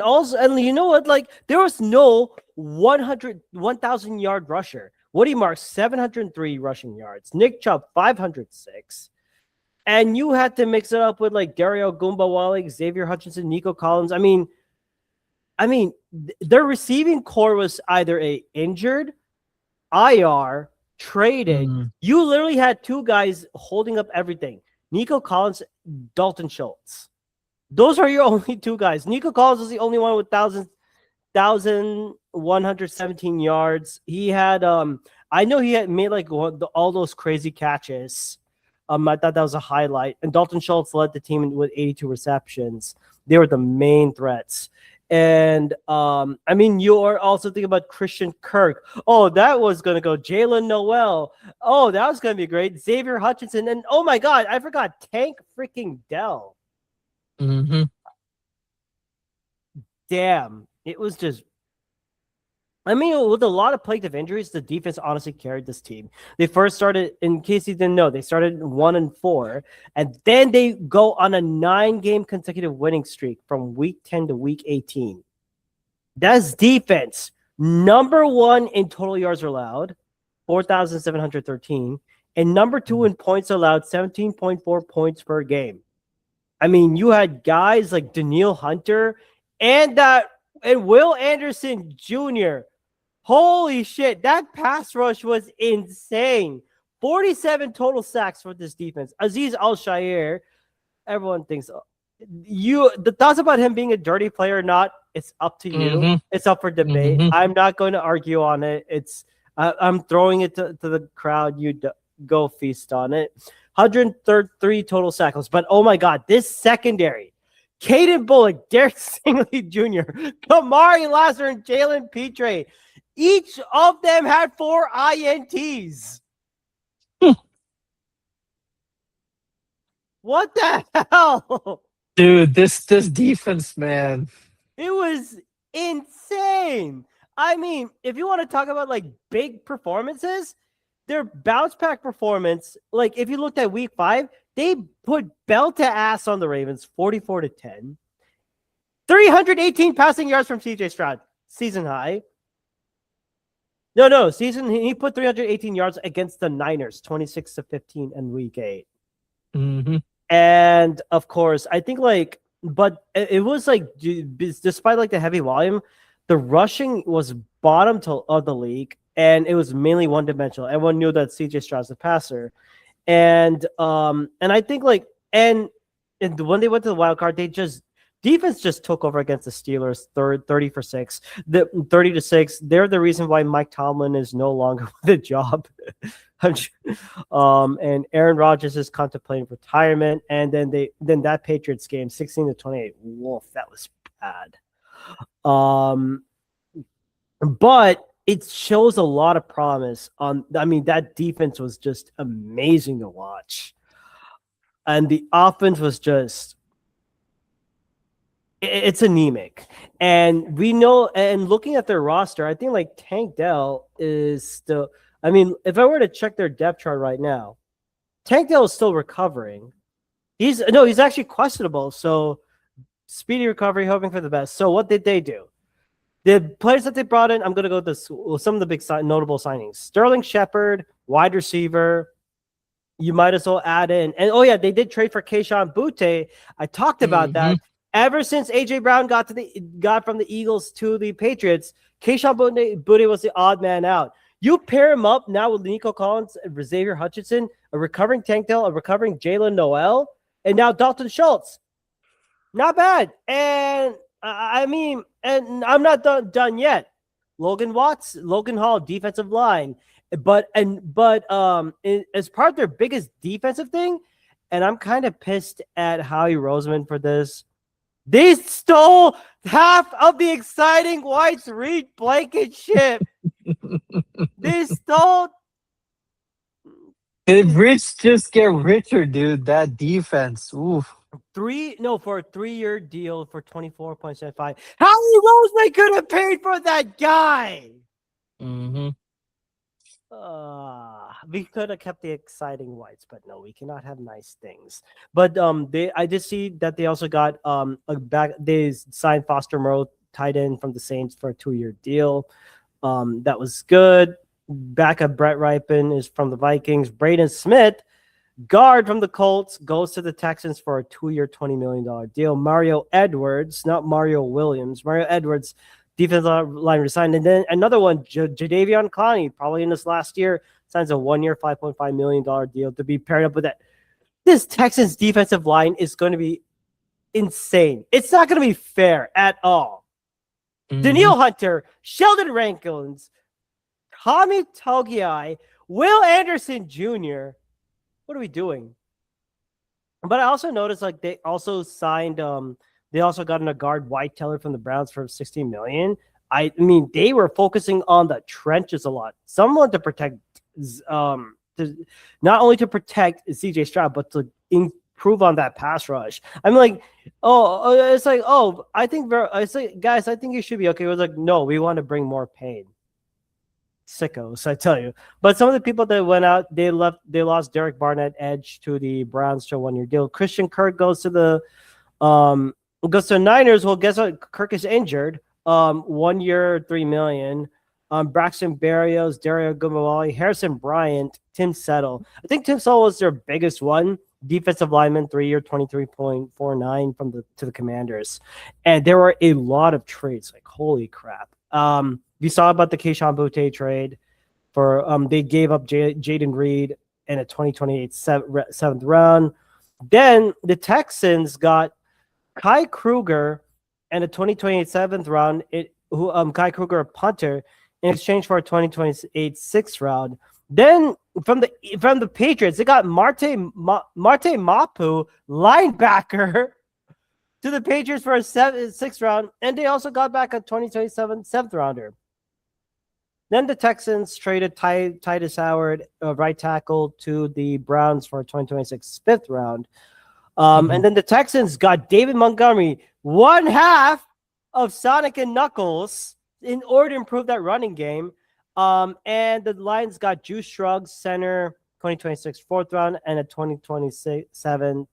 also, and you know what? Like, there was no 1,000 yard rusher. Woody Marks 703 rushing yards. Nick Chubb 506. And you had to mix it up with like Dario Gumbawale, Xavier Hutchinson, Nico Collins. I mean, their receiving core was either a injured, IR, traded. You literally had 2 guys holding up everything. Nico Collins, Dalton Schultz. Those are your only 2 guys. Nico Collins was the only one with 1,117 yards. He had I know he had made like all those crazy catches. I thought that was a highlight. And Dalton Schultz led the team with 82 receptions. They were the main threats. And you're also thinking about Christian Kirk. Oh, that was going to go. Jalen Noel. Oh, that was going to be great. Xavier Hutchinson. And oh my God, I forgot Tank freaking Dell. Damn. It was just, with a lot of plagued of injuries, the defense honestly carried this team. They first started, in case you didn't know, they started 1-4, and then they go on a 9-game consecutive winning streak from week 10 to week 18. That's defense. Number 1 in total yards allowed, 4,713, and number 2 in points allowed, 17.4 points per game. You had guys like Daniil Hunter and Will Anderson Jr. Holy shit, that pass rush was insane. 47 total sacks for this defense. Aziz Al-Shair, everyone thinks the thoughts about him being a dirty player or not, it's up to you. It's up for debate. I'm not going to argue on it. I'm throwing it to the crowd. You go feast on it. 133 total tackles. But oh my God, this secondary. Caden Bullock, Derek Stingley Jr., Kamari Lazar, and Jalen Petre. Each of them had 4 INTs. What the hell? Dude, this defense, man. It was insane. I mean, if you want to talk about like big performances, their bounce back performance, like if you looked at week 5, they put belt to ass on the Ravens 44-10. 318 passing yards from CJ Stroud, season high. No, season he put 318 yards against the Niners, 26-15 in week 8. Mm-hmm. And of course, I think like, but it was like, despite like the heavy volume, the rushing was bottom of the league, and it was mainly one dimensional. Everyone knew that CJ Stroud's a passer, and I think like, and when they went to the wild card, defense just took over against the Steelers, 30-6, 30-6. They're the reason why Mike Tomlin is no longer with the job. And Aaron Rodgers is contemplating retirement. And then that Patriots game, 16-28. Woof, that was bad. But it shows a lot of promise. That defense was just amazing to watch, and the offense was just. It's anemic, and we know. And looking at their roster, I think like Tank Dell is still. I mean, if I were to check their depth chart right now, Tank Dell is still recovering. He's actually questionable. So speedy recovery, hoping for the best. So what did they do? The players that they brought in, I'm going to go with some of the big notable signings. Sterling Shepard, wide receiver. You might as well add in. And they did trade for Kayshon Boutte. I talked about that. Ever since A.J. Brown got from the Eagles to the Patriots, Kayshon Boutte was the odd man out. You pair him up now with Nico Collins and Xavier Hutchinson, a recovering Tank Dell, a recovering Jalen Noel, and now Dalton Schultz. Not bad. And and I'm not done yet. Logan Hall, defensive line. But as part of their biggest defensive thing, and I'm kind of pissed at Howie Roseman for this. They stole half of the exciting Whites Reed Blankenship. They stole. Did Rich just get richer, dude? That defense. Oof. For a 3-year deal for 24.75. Howie Roseman could have paid for that guy. Mm-hmm. We could have kept the exciting Whites, but no, we cannot have nice things. But I did see that they also got they signed Foster Moreau, tight end from the Saints, for a 2-year deal. That was good. Backup Brett Ripon is from the Vikings. Braden Smith, guard from the Colts, goes to the Texans for a 2-year, $20 million deal. Mario Edwards, not Mario Williams. Mario Edwards, defensive line resigned. And then another one, Jadeveon Clowney, probably in this last year, signs a 1-year, $5.5 million deal to be paired up with that. This Texans defensive line is going to be insane. It's not going to be fair at all. Mm-hmm. Danielle Hunter, Sheldon Rankins, Tommy Togiai, Will Anderson Jr. What are we doing? But I also noticed like they also signed they also got in a guard, White Teller, from the Browns for $16 million. I mean, they were focusing on the trenches a lot. Someone to protect, not only to protect CJ Stroud, but to improve on that pass rush. I'm like, it's like, guys, I think you should be okay. It was like, no, we want to bring more pain. Sickos, I tell you. But some of the people that went out, they lost Derek Barnett, edge, to the Browns to a 1-year deal. Christian Kirk goes to the Niners. Well, guess what? Kirk is injured. 1 year, $3 million. Braxton Berrios, Dario Gumawali, Harrison Bryant, Tim Settle. I think Tim Settle was their biggest one. Defensive lineman, 3-year, $23.49 to the Commanders. And there were a lot of trades. Like, holy crap. You saw about the Kayshon Boutte trade for they gave up Jaden Reed in a 2028 7th round. Then the Texans got Kai Kruger and a 2028 7th round. Kai Kruger, a punter, in exchange for a 2028 6th round. Then from the Patriots, they got Marte Mapu, linebacker, to the Patriots for a sixth round, and they also got back a 2027 seventh rounder. Then the Texans traded Titus Howard, right tackle, to the Browns for a 2026 fifth round. And then the Texans got David Montgomery, one half of Sonic and Knuckles, in order to improve that running game. And the Lions got Juice Shrugs, center, 2026 fourth round, and a 2027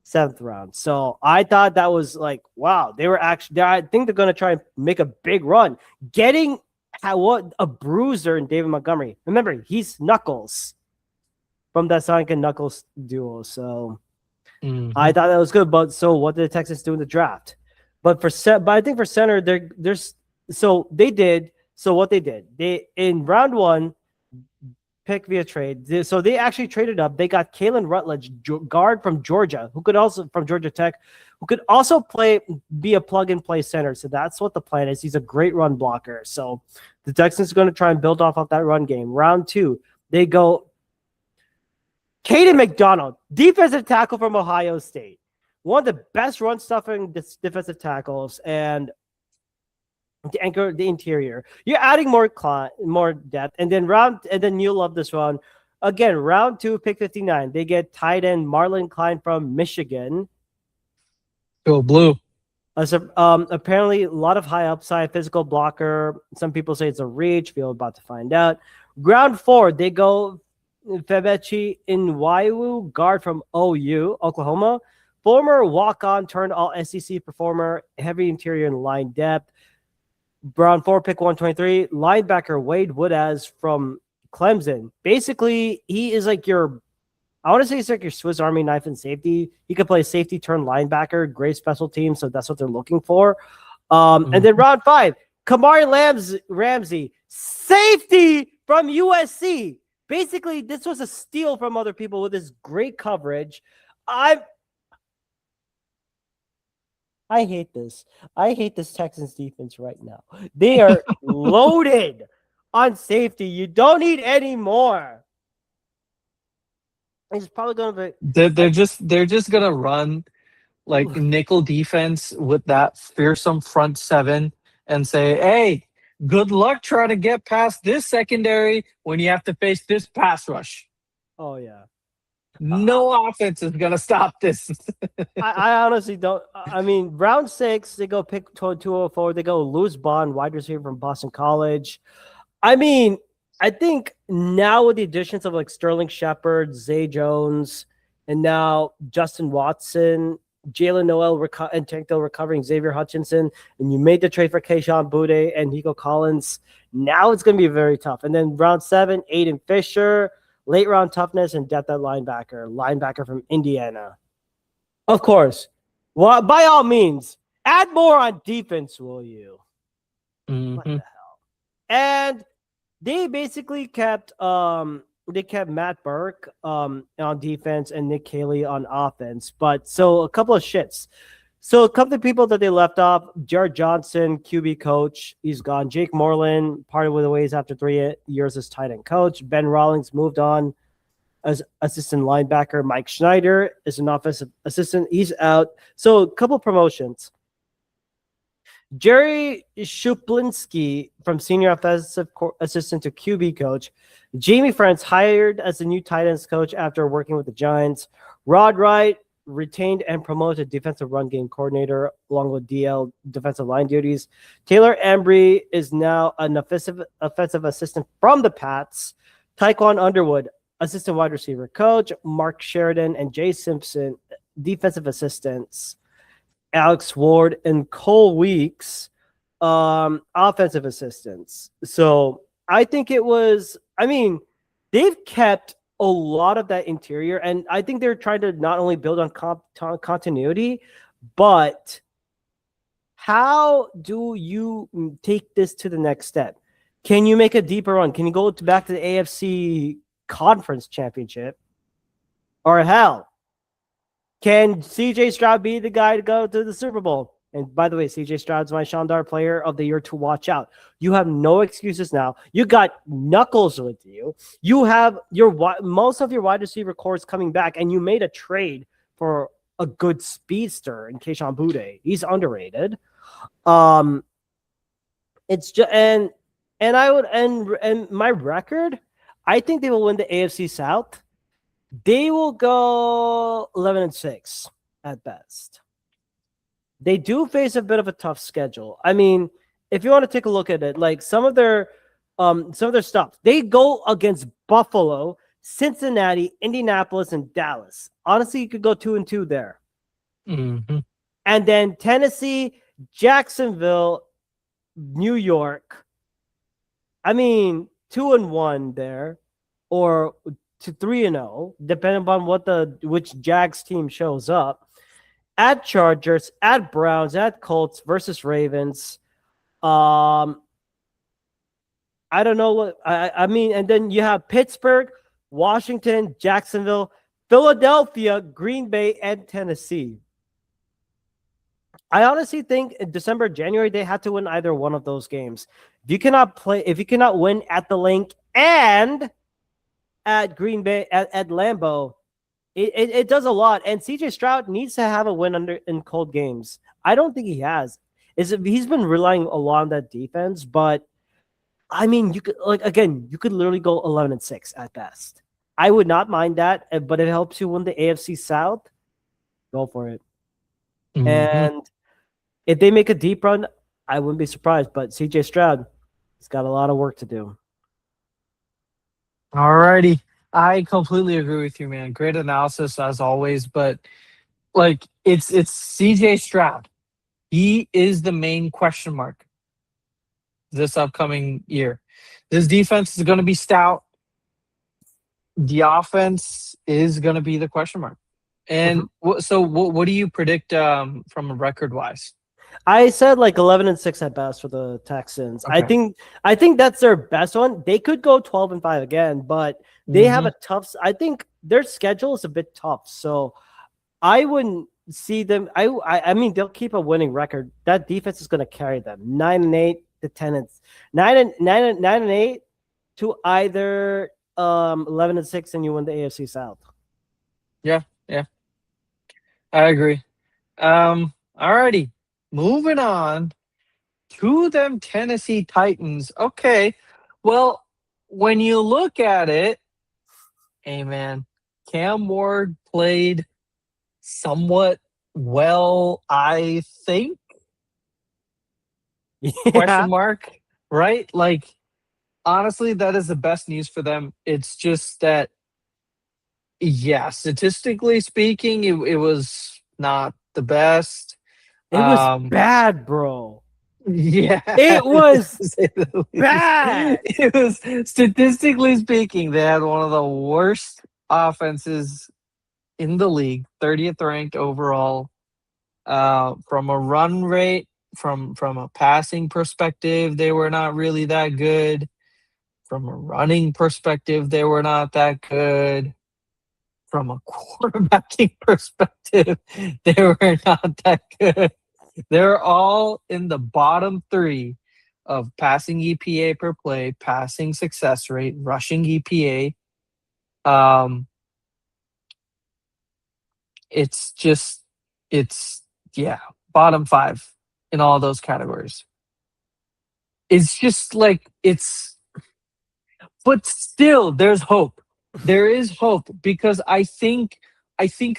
seventh round. So I thought that was like, wow, they were actually, I think they're going to try and make a big run. Getting a bruiser in David Montgomery. Remember, he's Knuckles from that Sonic and Knuckles duo. So I thought that was good. But so what did the Texans do in the draft? But I think for center, what they did, they in round one, pick via trade. So they actually traded up. They got Kalen Rutledge, guard from Georgia, from Georgia Tech, who could also be a plug-and-play center. So that's what the plan is. He's a great run blocker. So the Texans are going to try and build off of that run game. Round two, they go Caden McDonald, defensive tackle from Ohio State. One of the best run-stuffing defensive tackles, and to anchor the interior. You're adding more depth. And then you'll love this one. Again, round two, pick 59. They get tight end Marlon Klein from Michigan. Go blue. Apparently, a lot of high upside, physical blocker. Some people say it's a reach. We're about to find out. Round four, they go Febechi Inwaiwu, guard from OU, Oklahoma. Former walk-on turned all-SEC performer, heavy interior and line depth. Round 4, pick 123, linebacker Wade Woodaz from Clemson. Basically, he is like your Swiss Army knife and safety. He could play safety turn linebacker, great special team, so that's what they're looking for. And then round 5, Kamari Ramsey, safety from USC. Basically, this was a steal from other people with this great coverage. I hate this. I hate this Texans defense right now. They are loaded on safety. You don't need any more. It's probably going to be. They're just gonna run like nickel defense with that fearsome front seven and say, "Hey, good luck trying to get past this secondary when you have to face this pass rush." Oh yeah. No offense is going to stop this. I honestly don't. I mean, round 6, they go pick 204. They go Luz Bond, wide receiver from Boston College. I mean, I think now with the additions of like Sterling Shepard, Zay Jones, and now Justin Watson, Jalen Noel and Tank Dell recovering Xavier Hutchinson, and you made the trade for Keyshawn Boutte and Nico Collins. Now it's going to be very tough. And then round 7, Aiden Fisher. Late round toughness and depth at linebacker from Indiana. Of course, by all means, add more on defense, will you? What the hell? And they basically kept Matt Burke on defense and Nick Caley on offense. But so a couple of shits. So a couple of people that they left off: Jared Johnson, QB coach, he's gone. Jake Moreland parted with the ways after 3 years as tight end coach. Ben Rawlings moved on as assistant linebacker. Mike Schneider is an offensive assistant. He's out. So a couple of promotions. Jerry Shuplinski from senior offensive assistant to QB coach. Jamie France hired as the new tight ends coach after working with the Giants. Rod Wright retained and promoted defensive run game coordinator along with DL defensive line duties. Taylor Embry is now an offensive assistant from the Pats. Tyquan Underwood, assistant wide receiver coach. Mark Sheridan and Jay Simpson, defensive assistants. Alex Ward and Cole Weeks, offensive assistants. So I think they've kept a lot of that interior, and I think they're trying to not only build on continuity, but how do you take this to the next step? Can you make a deeper run? Can you go back to the AFC Conference Championship? Or hell, can CJ Stroud be the guy to go to the Super Bowl? And by the way, CJ Stroud's my Shandar player of the year to watch out. You have no excuses now. You got Knuckles with you. You have most of your wide receiver cores coming back, and you made a trade for a good speedster in Keishon Boutte. He's underrated. Um, it's just and I would and my record, I think they will win the AFC South. They will go 11-6 at best. They do face a bit of a tough schedule. I mean, if you want to take a look at it, like some of their stuff, they go against Buffalo, Cincinnati, Indianapolis, and Dallas. Honestly, you could go 2-2 there. Mm-hmm. And then Tennessee, Jacksonville, New York. I mean, 2-1 there, or to 3-0, depending upon which Jags team shows up. At Chargers, at Browns, at Colts versus Ravens. I don't know what I mean, and then you have Pittsburgh, Washington, Jacksonville, Philadelphia, Green Bay, and Tennessee. I honestly think in December, January, they had to win either one of those games. If you cannot win at the Link and at Green Bay at Lambeau, it does a lot. And CJ Stroud needs to have a win in cold games. I don't think he has. He's been relying a lot on that defense, but I mean, you could literally go 11-6 at best. I would not mind that, but if it helps you win the AFC South, go for it. Mm-hmm. And if they make a deep run, I wouldn't be surprised. But CJ Stroud, he's got a lot of work to do. Alrighty. I completely agree with you, man. Great analysis as always, but like it's CJ Stroud. He is the main question mark this upcoming year. This defense is going to be stout. The offense is going to be the question mark. And so what do you predict from record wise? I said like 11-6 at best for the Texans. Okay. I think that's their best one. They could go 12-5 again, but they have a tough. I think their schedule is a bit tough, so I wouldn't see them. I mean, they'll keep a winning record. That defense is going to carry them 9-8 to 10 9-8 to either 11-6, and you win the AFC South. Yeah, I agree. Alrighty. Moving on to them Tennessee Titans. Okay. Well, when you look at it, hey man, Cam Ward played somewhat well, I think. Yeah. Question mark, right? Like honestly, that is the best news for them. It's just that statistically speaking, it was not the best. It was bad, bro. Yeah, It was to say the least. bad. It was statistically speaking, they had one of the worst offenses in the league, 30th ranked overall. From a run rate, from a passing perspective, they were not really that good. From a running perspective, they were not that good. From a quarterbacking perspective, they were not that good. They're all in the bottom 3 of passing EPA per play, passing success rate, rushing EPA. It's bottom 5 in all those categories. It's just like but still there's hope. There is hope because I think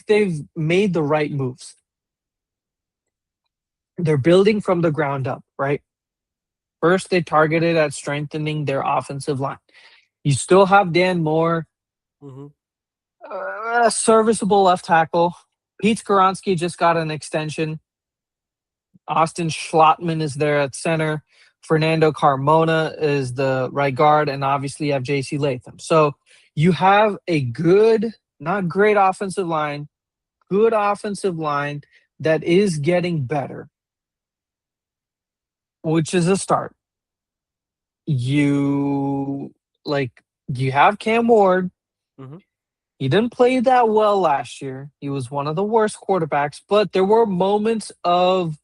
they've made the right moves. They're building from the ground up, right? First, they targeted at strengthening their offensive line. You still have Dan Moore, a serviceable left tackle. Pete Skoronski just got an extension. Austin Schlottman is there at center. Fernando Carmona is the right guard, and obviously you have J.C. Latham. So you have a good, not great offensive line, good offensive line that is getting better, which is a start. You have Cam Ward. He didn't play that well last year. He was one of the worst quarterbacks, but there were moments of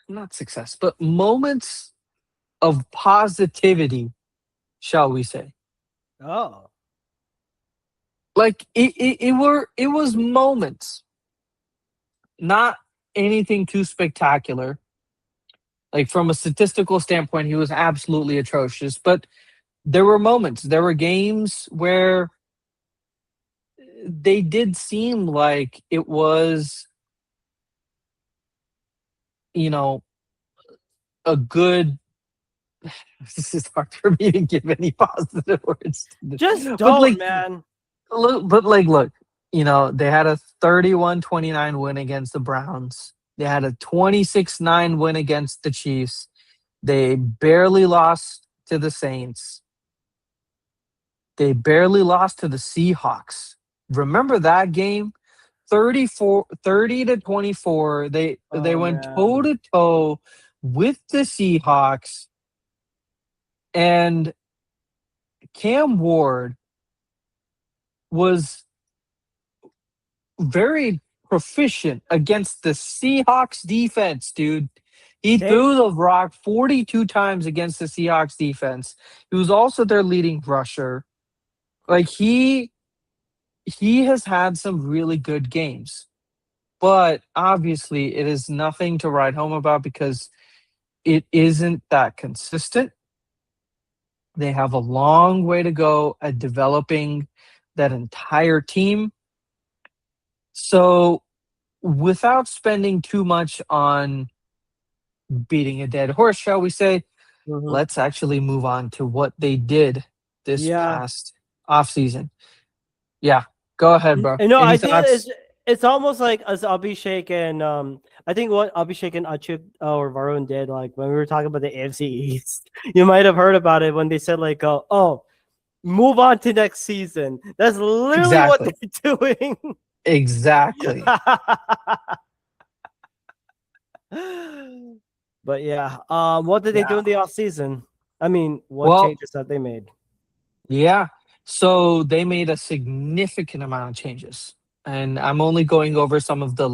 not success, but moments of positivity, shall we say. Oh. Like it was moments, not anything too spectacular. Like from a statistical standpoint, he was absolutely atrocious. But there were moments, there were games where they did seem like it was, you know, a good. This is hard for me to give any positive words. Just But don't, man. look, they had a 31-29 win against the Browns. They had a 26-9 win against the Chiefs. They barely lost to the Saints. They barely lost to the Seahawks. Remember that game? 30-24. They Oh went toe man. to toe with the Seahawks, and Cam Ward was very proficient against the Seahawks defense, dude. He They threw the rock 42 times against the Seahawks defense. He was also their leading rusher. Like he has had some really good games. But obviously it is nothing to write home about because it isn't that consistent. They have a long way to go at developing that entire team. So, without spending too much on beating a dead horse, shall we say, Mhm. let's actually move on to what they did this Yeah. past offseason. Yeah, go ahead, bro. No, Any I think thoughts? it's almost like as Abhishek and I think what Abhishek and Achuk or Varun did, like when we were talking about the AFC East. You might have heard about it when they said like oh, move on to next season. That's literally what Exactly. they're doing. Exactly. But yeah, what did they do Yeah. in the off season? I mean, what Well, changes that they made? yeah. So they made a significant amount of changes. And I'm only going over some of the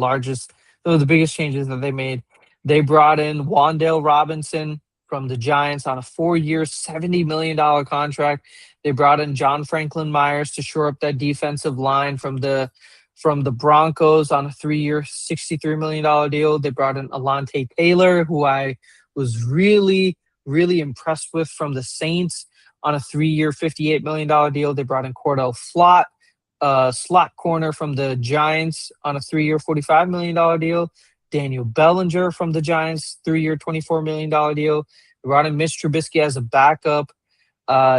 biggest changes that they made. They brought in Wandale Robinson from the Giants on a 4-year, $70 million contract. They brought in John Franklin Myers to shore up that defensive line from the Broncos on a 3-year, $63 million deal. They brought in Alante Taylor, who I was really, really impressed with from the Saints on a 3-year, $58 million deal. They brought in Cordell Flott, slot corner from the Giants on a 3-year, $45 million deal. Daniel Bellinger from the Giants, 3-year, $24 million deal. They brought in Mitch Trubisky as a backup.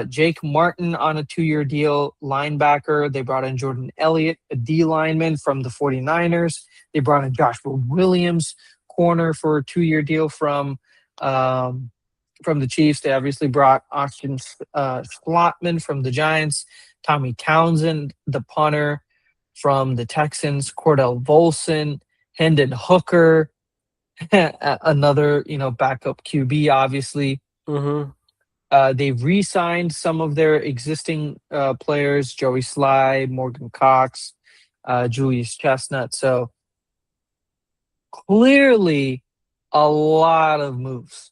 Jake Martin on a 2-year deal, linebacker. They brought in Jordan Elliott, a D lineman from the 49ers. They brought in Joshua Williams, corner for a 2-year deal from the Chiefs. They obviously brought Austin Schlottman from the Giants, Tommy Townsend, the punter from the Texans, Cordell Volson, Hendon Hooker, another backup QB, obviously. Mm-hmm. They re-signed some of their existing players, Joey Sly, Morgan Cox, Julius Chestnut. So clearly a lot of moves,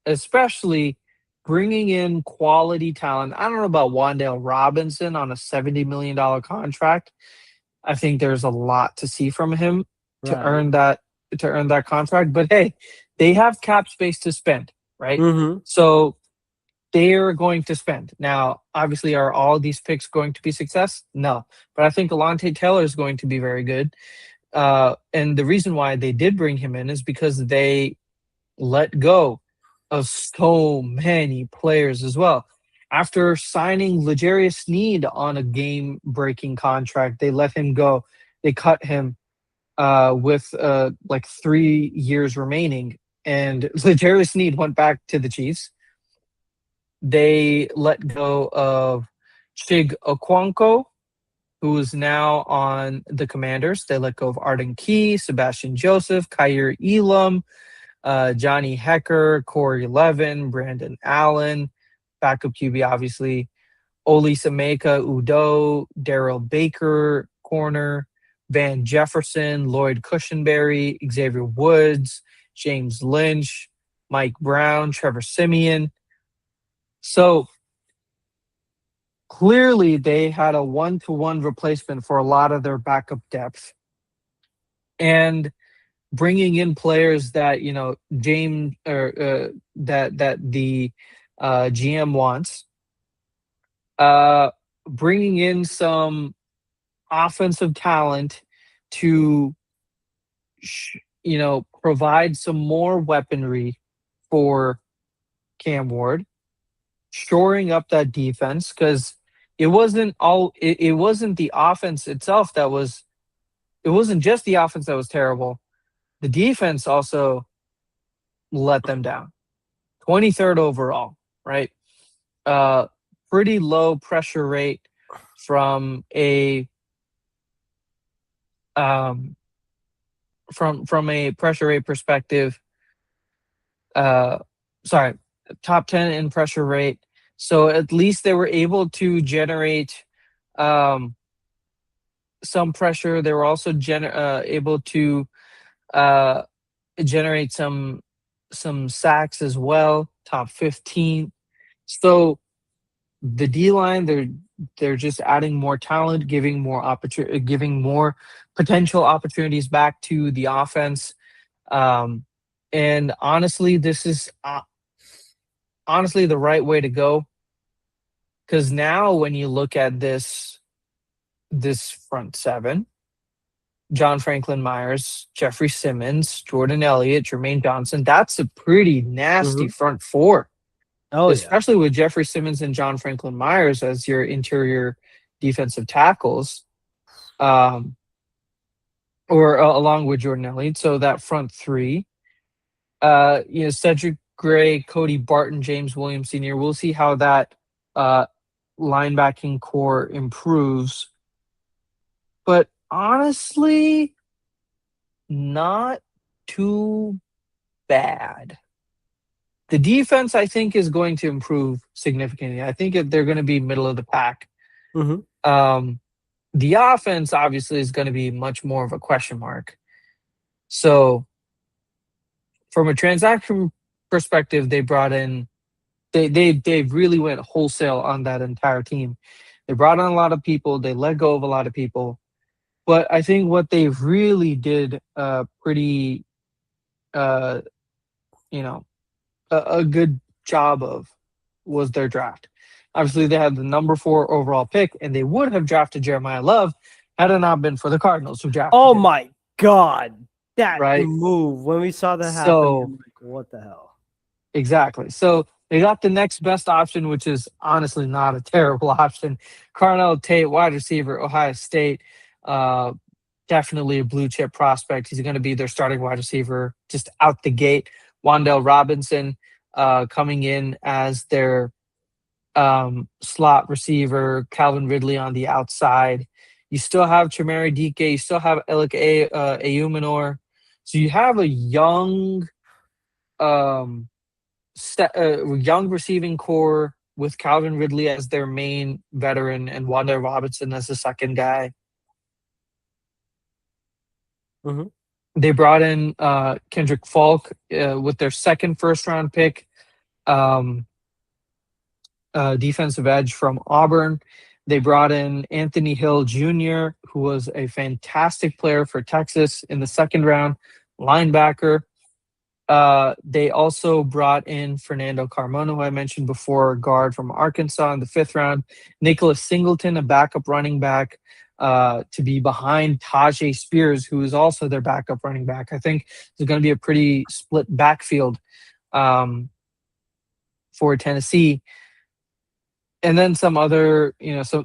especially bringing in quality talent. I don't know about Wandale Robinson on a $70 million contract. I think there's a lot to see from him to Right. earn that contract. But hey, they have cap space to spend, right? Mm-hmm. So they're going to spend. Now, obviously, are all these picks going to be success? No. But I think Alante Taylor is going to be very good. And the reason why they did bring him in is because they let go of so many players as well. After signing L'Jarius Sneed on a game-breaking contract, they let him go. They cut him with like 3 years remaining, and L'Jarius Sneed went back to the Chiefs. They let go of Chig Okonkwo, who is now on the Commanders. They let go of Arden Key, Sebastian Joseph, Kyer Elam, Johnny Hecker, Corey Levin, Brandon Allen, backup QB, obviously, Oli Sameka, Udo, Daryl Baker, corner, Van Jefferson, Lloyd Cushenberry, Xavier Woods, James Lynch, Mike Brown, Trevor Simeon. So clearly they had a one-to-one replacement for a lot of their backup depth, and bringing in players that James or that the GM wants, uh, bringing in some offensive talent to provide some more weaponry for Cam Ward, shoring up that defense because it wasn't the offense itself that was it wasn't just the offense that was terrible. The defense also let them down. 23rd overall, right? Uh Pretty low pressure rate from a um from a pressure rate perspective. Uh Sorry, top 10 in pressure rate. So at least they were able to generate um some pressure. They were also able to uh generate some sacks as well, top 15. So the D line, they're just adding more talent, giving more potential opportunities back to the offense. Um, and honestly, this is honestly the right way to go, because now when you look at this front seven, John Franklin Myers, Jeffrey Simmons, Jordan Elliott, Jermaine Johnson, that's a pretty nasty Mhm. front four, Oh yeah. especially with Jeffrey Simmons and John Franklin Myers as your interior defensive tackles, um, or along with Jordan Elliott. So that front three, Cedric Gray, Cody Barton, James Williams Sr. We'll see how that uh, linebacking core improves. But honestly, not too bad. The defense, I think, is going to improve significantly. I think they're going to be middle of the pack. Mhm. Um, the offense, obviously, is going to be much more of a question mark. So, from a transaction perspective, they brought in they really went wholesale on that entire team. They brought on a lot of people. They let go of a lot of people. But I think what they really did pretty, uh, you know, a good job of was their draft. Obviously, they had the number 4 overall pick, and they would have drafted Jeremiah Love had it not been for the Cardinals who drafted Oh him, my god, that right? move when we saw that happen, So I'm like, what the hell? exactly. So they got the next best option, which is honestly not a terrible option. Carnell Tate, wide receiver, Ohio State. Uh, Definitely a blue chip prospect. He's going to be their starting wide receiver just out the gate. Wandell Robinson coming in as their slot receiver. Calvin Ridley on the outside. You still have Chamari Dike. You still have Elik Ayumanor. So you have a um, young receiving core with Calvin Ridley as their main veteran and Wandell Robinson as the second guy. Mhm. They brought in Kendrick Falk with their second first round pick, um, defensive edge from Auburn. They brought in Anthony Hill Jr., who was a fantastic player for Texas in the second round, linebacker. They also brought in Fernando Carmona, who I mentioned before, guard from Arkansas in the fifth round. Nicholas Singleton, a backup running back, to be behind Tajay Spears, who is also their backup running back. I think there's going to be a pretty split backfield um, for Tennessee. And then some other,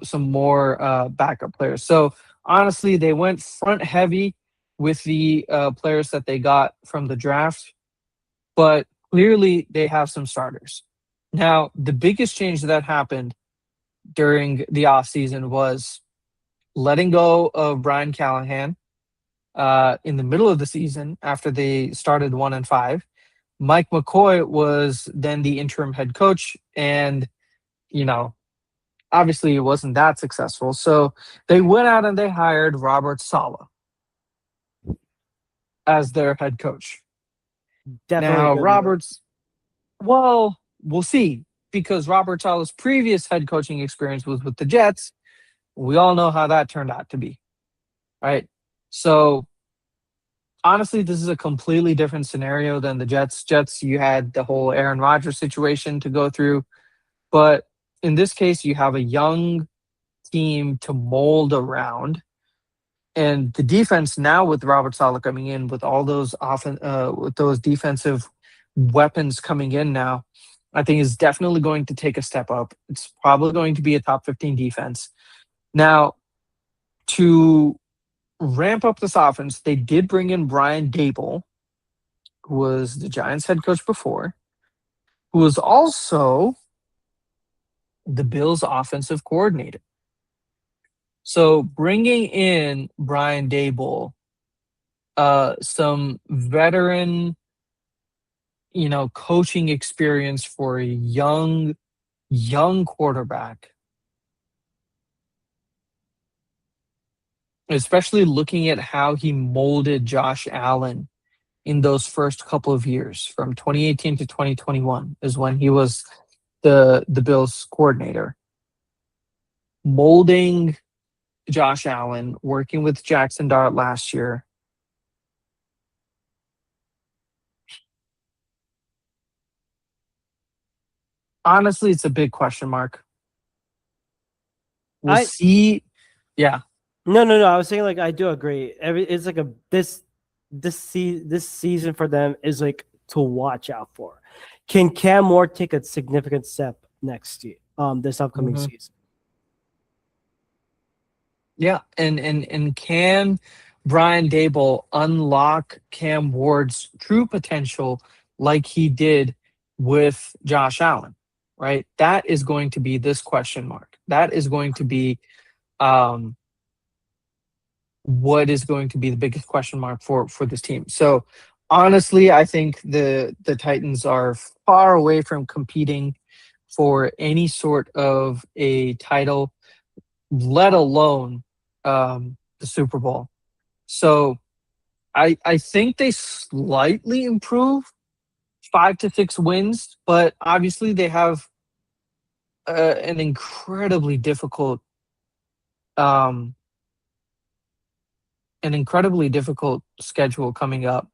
some more backup players. So honestly, they went front heavy with the players that they got from the draft, but clearly they have some starters. Now, the biggest change that happened during the offseason was letting go of Brian Callahan in the middle of the season after they started 1-5. Mike McCoy was then the interim head coach, and you know, obviously it wasn't that successful. So they went out and they hired Robert Saleh as their head coach. Definitely a Now, good move. Roberts, well, we'll see. because Robert Sala's previous head coaching experience was with the Jets. We all know how that turned out to be, right? So honestly, this is a completely different scenario than the Jets. Jets, you had the whole Aaron Rodgers situation to go through, but in this case, you have a young team to mold around. And the defense now with Robert Saleh coming in with all those with those defensive weapons coming in now, I think is definitely going to take a step up. It's probably going to be a top 15 defense. Now, to ramp up this offense, they did bring in Brian Dable, who was the Giants head coach before, who was also the Bills offensive coordinator. So bringing in Brian Dable, some veteran, coaching experience for a young quarterback, especially looking at how he molded Josh Allen in those first couple of years from 2018 to 2021 is when he was the Bills coordinator. Molding Josh Allen, working with Jackson Dart last year. Honestly, it's a big question mark. We'll see. Yeah. No. I was saying like I do agree. It's like this season for them is like to watch out for. Can Cam Ward take a significant step next year? This upcoming season. Yeah, and can Brian Dable unlock Cam Ward's true potential like he did with Josh Allen, right? That is going to be this question mark. That is going to be what is going to be the biggest question mark for this team. So honestly, I think the Titans are far away from competing for any sort of a title, let alone the Super Bowl. So I think they slightly improve 5 to 6 wins, but obviously they have an incredibly difficult schedule coming up.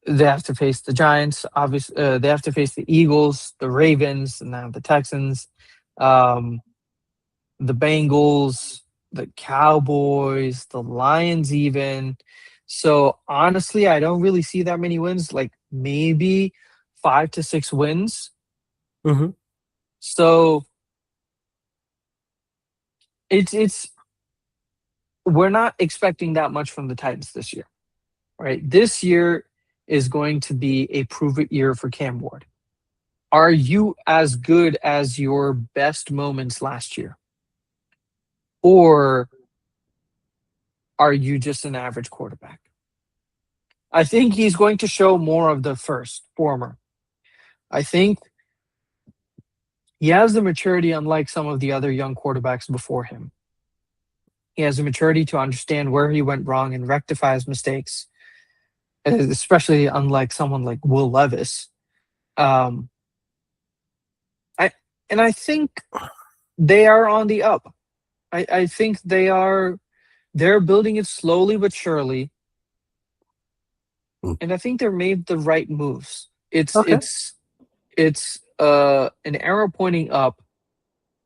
They have to face the Giants, obviously. They have to face the Eagles, the Ravens, and now the Texans, the Bengals, the Cowboys, the Lions even. So honestly, I don't really see that many wins, like maybe 5 to 6 wins. Mm-hmm. So it's we're not expecting that much from the Titans this year, right? This year is going to be a prove-it year for Cam Ward. Are you as good as your best moments last year? Or are you just an average quarterback? I think he's going to show more of the former. I think he has the maturity unlike some of the other young quarterbacks before him. He has the maturity to understand where he went wrong and rectify his mistakes, especially unlike someone like Will Levis. I think they are on the up. I think they're building it slowly but surely. And I think they made the right moves. It's an arrow pointing up,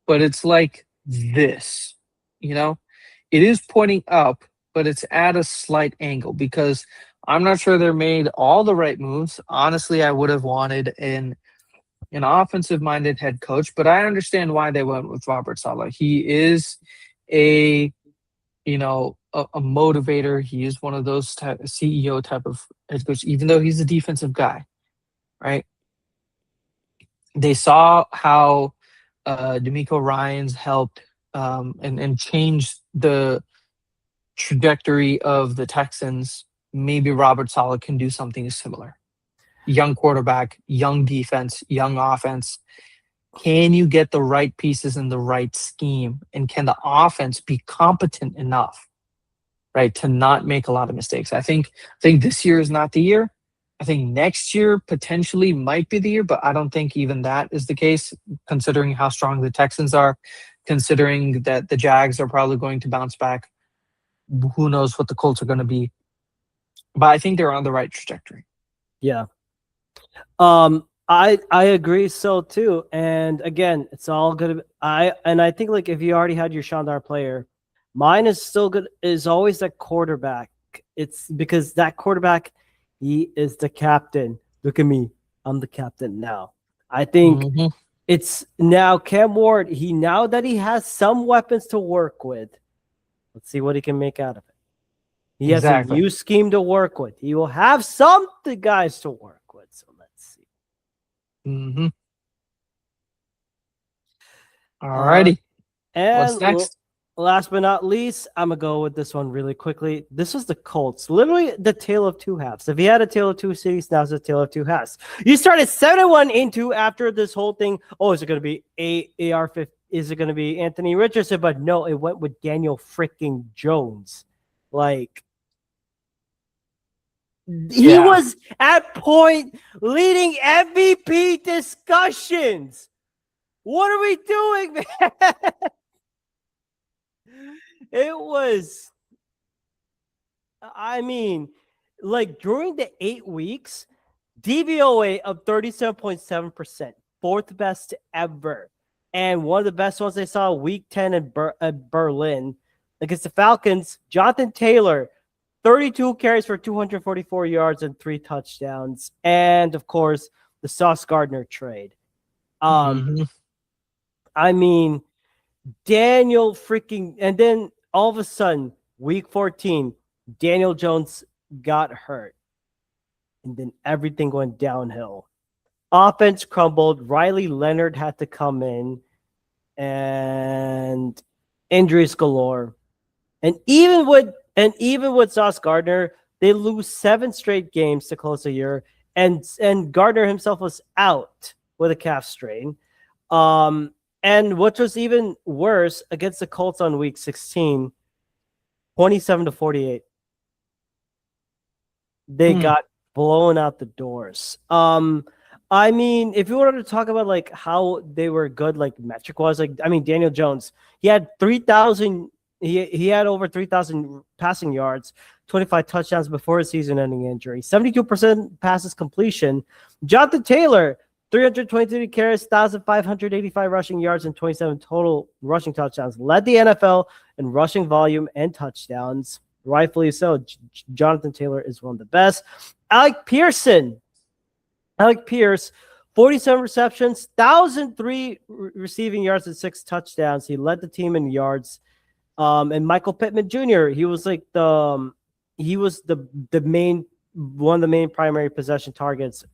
but it's like this, It is pointing up, but it's at a slight angle because I'm not sure they made all the right moves. Honestly, I would have wanted an offensive-minded head coach, but I understand why they went with Robert Saleh. He is a motivator. He is one of those CEO type of head coach, even though he's a defensive guy, right? They saw how D'Amico Ryans helped and changed the trajectory of the Texans. Maybe Robert Saleh can do something similar. Young quarterback, young defense, young offense. Can you get the right pieces in the right scheme? And can the offense be competent enough, right, to not make a lot of mistakes? I think this year is not the year. I think next year potentially might be the year, but I don't think even that is the case, considering how strong the Texans are, considering that the Jags are probably going to bounce back. Who knows what the Colts are going to be? But I think they're on the right trajectory. Yeah. I agree so too. And again, it's all good. I think like if you already had your Shandar player, mine is still good. Is always that quarterback. It's because that quarterback, he is the captain. Look at me, I'm the captain now. I think Mhm. it's now Cam Ward. Now that he has some weapons to work with, let's see what he can make out of it. He has a Exactly. new scheme to work with. He will have some guys to work with. So let's see. Hmm. All Uh, righty. and What's next? last but not least, I'm gonna go with this one really quickly. This was the Colts, literally the tale of two halves. If you had a tale of two cities, now it's a tale of two halves. You started 7-1 into after this whole thing. Oh, is it gonna be AR-50? Is it gonna be Anthony Richardson? But no, it went with Daniel freaking Jones. Like he Yeah. was at point leading MVP discussions. What are we doing, man? It was, I mean, like during the 8 weeks, DVOA of 37.7%, fourth best ever. And one of the best ones I saw week 10 at Berlin against the Falcons, Jonathan Taylor, 32 carries for 244 yards and 3 touchdowns. And of course, the Sauce Gardner trade. Hmm. I mean, Daniel freaking, and then all of a sudden, week 14, Daniel Jones got hurt. And then everything went downhill. Offense crumbled. Riley Leonard had to come in, and injuries galore. And even with Sauce Gardner, they lose 7 straight games to close the year. And Gardner himself was out with a calf strain. And what was even worse, against the Colts on week 16, 27-48. They Mm. got blown out the doors. I mean, if you wanted to talk about like how they were good, like metric was, like I mean, Daniel Jones, he had 3,000. He had over 3,000 passing yards, 25 touchdowns before his season-ending injury, 72% passes completion. Jonathan Taylor, 323 carries, 1,585 rushing yards, and 27 total rushing touchdowns. Led the NFL in rushing volume and touchdowns. Rightfully so. Jonathan Taylor is one of the best. Alec Pierce, 47 receptions, 1,003 receiving yards and 6 touchdowns. He led the team in yards. And Michael Pittman Jr., he was like he was the main, one of the main primary possession targets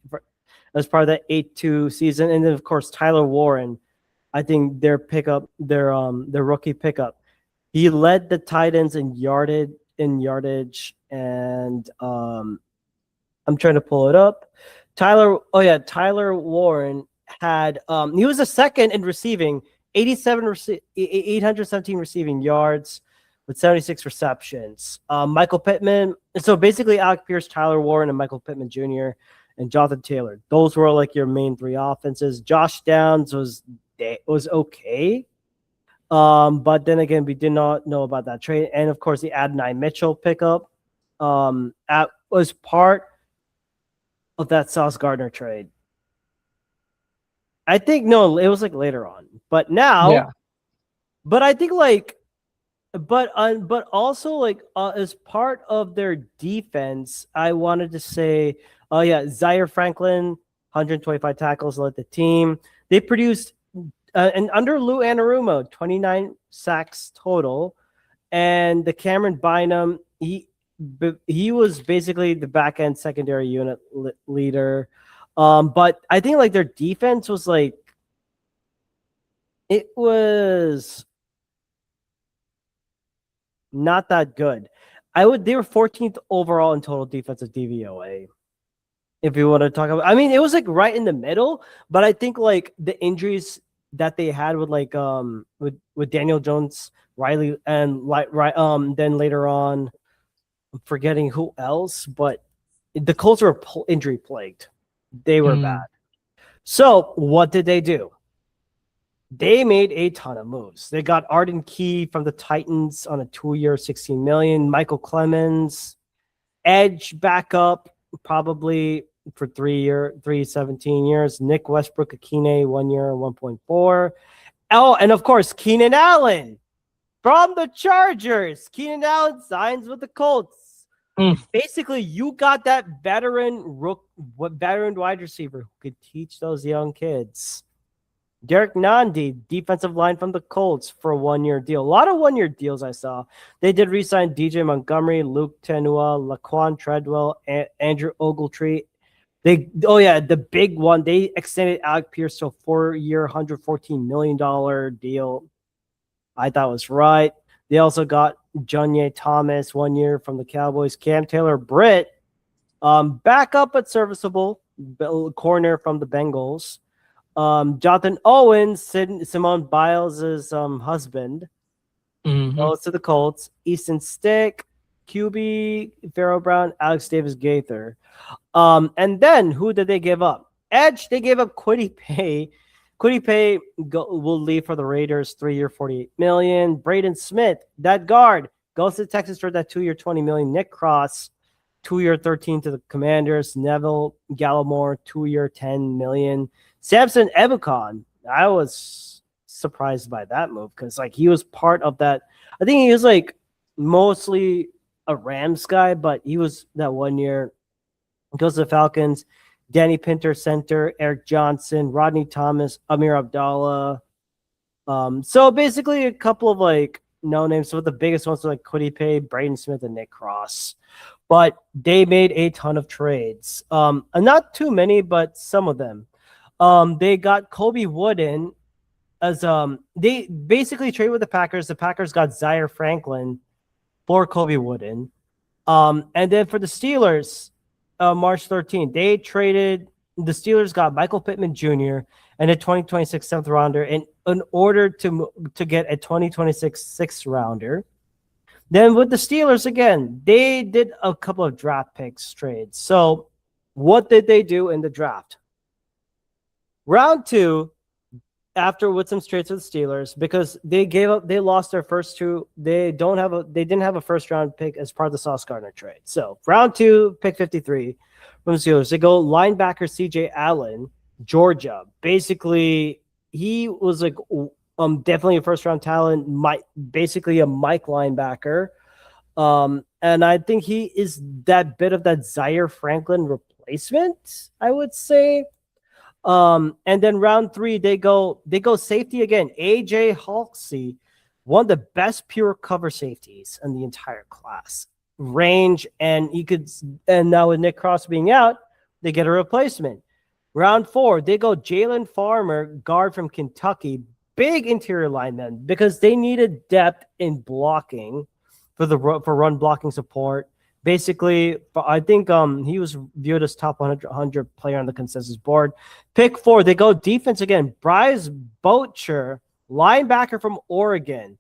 as part of that 8-2 season. And then of course Tyler Warren, I think their rookie pickup. He led the tight ends in yardage, and I'm trying to pull it up. Tyler Warren had he was the second in receiving, 817 receiving yards with 76 receptions. Michael Pittman, so basically Alec Pierce, Tyler Warren, and Michael Pittman Jr. and Jonathan Taylor. Those were like your main 3 offenses. Josh Downs was okay. But then again, we did not know about that trade. And of course, the Adonai Mitchell pickup was part of that Sauce Gardner trade. I think no, it was like later on. But now, Yeah. but I think like, but also like as part of their defense, I wanted to say, oh yeah, Zaire Franklin, 125 tackles, led the team. They produced and under Lou Anarumo, 29 sacks total, and the Cameron Bynum, he was basically the back end secondary unit leader. But I think like their defense was like, it was not that good. They were 14th overall in total defensive DVOA. If you want to talk about, I mean, it was like right in the middle, but I think like the injuries that they had with like with Daniel Jones, Riley, and then later on, I'm forgetting who else, but the Colts were injury plagued. They were bad. Mm. So what did they do? They made a ton of moves. They got Arden Key from the Titans on a 2-year, $16 million. Michael Clemens, edge backup, probably for 17 years. Nick Westbrook Akine, 1 year, 1.4. Oh, and of course, Keenan Allen from the Chargers. Keenan Allen signs with the Colts. Mm. Basically, you got that veteran wide receiver who could teach those young kids. Derek Nandi, defensive line from the Colts for a 1-year deal. A lot of 1-year deals I saw. They did re-sign DJ Montgomery, Luke Tenua, Laquan Treadwell, Andrew Ogletree. The big one, they extended Alec Pierce to a 4-year, $114 million deal. I thought was right. They also got Janye Thomas, 1 year from the Cowboys. Cam Taylor-Britt, backup but serviceable, corner from the Bengals. Jonathan Owens, Simone Biles' husband, goes to the Colts. Easton Stick, QB, Pharaoh Brown, Alex Davis Gaither. And then who did they give up? Edge, they gave up Kwity Paye. Kwity Paye will leave for the Raiders, 3-year, $48 million. Braden Smith, that guard, goes to Texas for that 2-year, $20 million. Nick Cross, 2-year, $13 million to the Commanders. Neville Gallimore, 2-year, $10 million. Samson Ebukon, I was surprised by that move because like he was part of that. I think he was like mostly a Rams guy, but he was that 1 year. Goes to the Falcons. Danny Pinter, center. Eric Johnson, Rodney Thomas, Amir Abdallah. So basically a couple of like no names. So the biggest ones were like Kwity Paye, Braden Smith, and Nick Cross. But they made a ton of trades. Not too many, but some of them. They got Kobe Wooden as they basically traded with the Packers. The Packers got Zaire Franklin for Kobe Wooden. And then for the Steelers, March 13th, they traded. The Steelers got Michael Pittman Jr. and a 2026 7th rounder in order to get a 2026 6th rounder. Then with the Steelers again, they did a couple of draft picks trades. So what did they do in the draft? Round 2, after with some trades with the Steelers, because they lost their first 2. They didn't have a first round pick as part of the Sauce Gardner trade. So round 2, pick 53 from the Steelers. They go linebacker CJ Allen, Georgia. Basically, he was like definitely a first round talent, basically a Mike linebacker. And I think he is that bit of that Zaire Franklin replacement, I would say. And then round 3, they go safety again. AJ Halsey, one of the best pure cover safeties in the entire class. Range, and now with Nick Cross being out, they get a replacement. Round 4, they go Jalen Farmer, guard from Kentucky, big interior lineman, because they needed depth in blocking for run blocking support. Basically, I think he was viewed as top 100 player on the consensus board. Pick 4, they go defense again. Bryce Boettcher, linebacker from Oregon.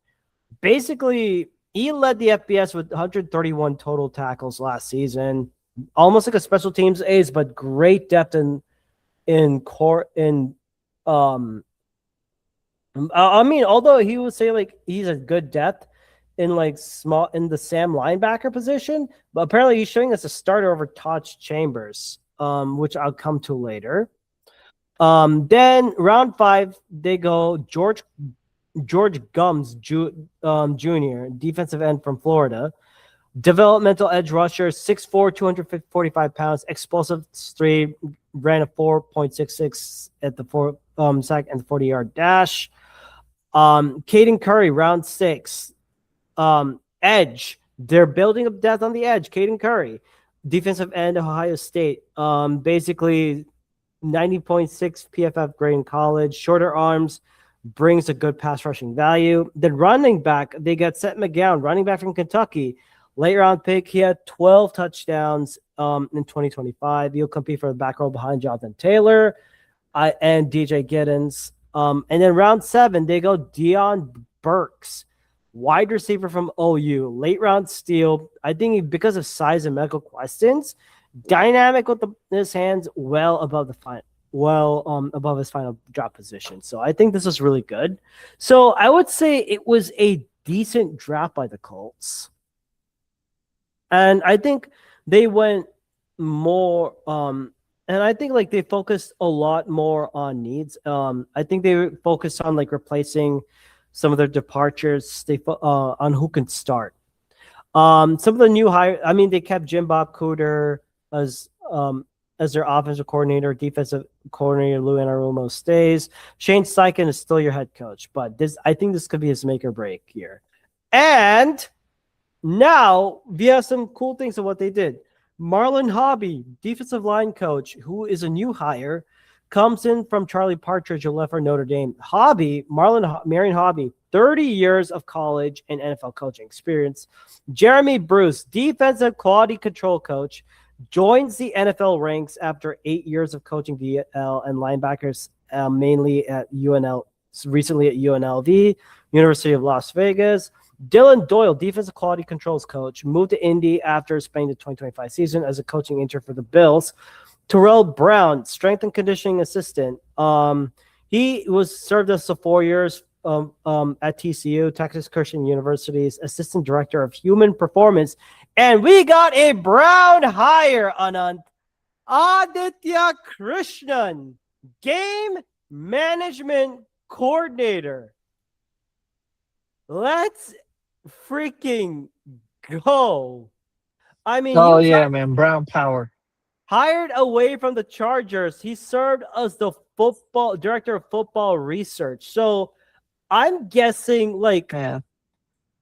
Basically, he led the FBS with 131 total tackles last season. Almost like a special teams ace, but great depth in core. I mean, although he would say like he's a good depth in like small in the Sam linebacker position, but apparently he's showing us a starter over Todd Chambers, which I'll come to later. Then round 5, they go George Gums Jr., defensive end from Florida. Developmental edge rusher, 6'4", 245 pounds, explosive 3, ran a 4.66 at the sack and the 40-yard dash. Caden Curry, round 6. Edge, they're building up depth on the edge. Caden Curry, defensive end, Ohio State. Basically 90.6 PFF grade in college. Shorter arms, brings a good pass rushing value. Then running back, they got Seth McGowan, running back from Kentucky. Late round pick, he had 12 touchdowns in 2025. He'll compete for the back row behind Jonathan Taylor and DJ Giddens. And then round 7, they go Deion Burks, wide receiver from OU. Late round steal. I think because of size and medical questions, dynamic with his hands, well above above his final drop position. So I think this is really good. So I would say it was a decent draft by the Colts, and I think they went more. And I think like they focused a lot more on needs. I think they focused on like replacing some of their departures. On who can start. Some of the new hire. I mean, they kept Jim Bob Cooter as their offensive coordinator. Defensive coordinator Lou Anarumo stays. Shane Steichen is still your head coach, but I think this could be his make or break here. And now we have some cool things of what they did. Marlon Hobby, defensive line coach, who is a new hire, comes in from Charlie Partridge, who left for Notre Dame. Marion Hobby, 30 years of college and NFL coaching experience. Jeremy Bruce, defensive quality control coach, joins the NFL ranks after 8 years of coaching DL and linebackers, mainly at recently at UNLV, University of Las Vegas. Dylan Doyle, defensive quality controls coach, moved to Indy after spending the 2025 season as a coaching intern for the Bills. Terrell Brown, strength and conditioning assistant. He was served as 4 years at TCU, Texas Christian University's assistant director of human performance. And we got a Brown hire, Anant. Aditya Krishnan, game management coordinator. Let's freaking go. I mean, oh yeah, man, Brown power. Hired away from the Chargers, he served as the director of football research. So I'm guessing, like, Man,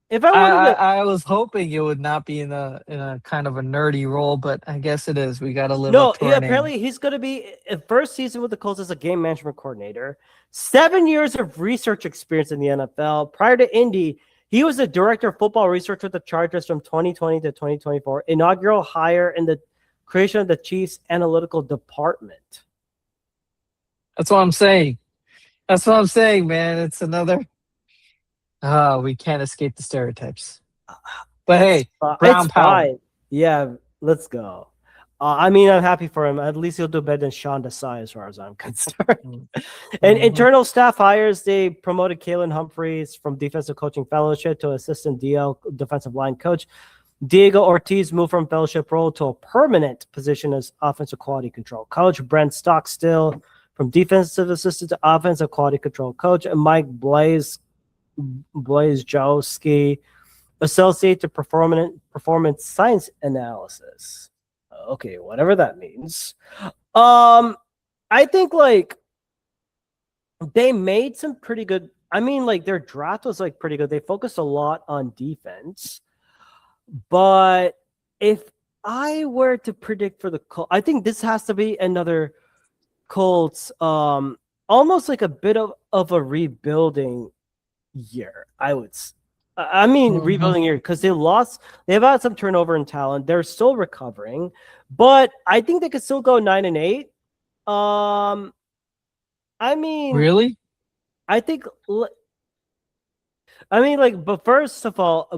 if I wanted to, I was hoping it would not be in a kind of a nerdy role, but I guess it is. We got to live no, up to our name. apparently he's going to be first season with the Colts as a game management coordinator. 7 years of research experience in the NFL. Prior to Indy, he was the director of football research with the Chargers from 2020 to 2024. Inaugural hire in the creation of the Chiefs analytical department. That's what I'm saying. That's what I'm saying, man. It's another. We can't escape the stereotypes. But hey, Brown it's power. fine. Yeah, let's go. I mean, I'm happy for him. At least he'll do better than Sean Desai, as far as I'm concerned. And internal staff hires, they promoted Kalen Humphreys from defensive coaching fellowship to assistant DL defensive line coach. Diego Ortiz moved from fellowship role to a permanent position as offensive quality control coach. Brent Stockstill from defensive assistant to offensive quality control coach. And Mike Blazejowski, associate to performance science analysis. Okay, whatever that means. I think like they made some pretty good. I mean, like their draft was like pretty good. They focused a lot on defense. But if I were to predict for the Colts, I think this has to be another Colts, almost like a bit of a rebuilding year. Rebuilding year because they've had some turnover in talent. They're still recovering, but I think they could still go 9-8. Really? I think. But first of all,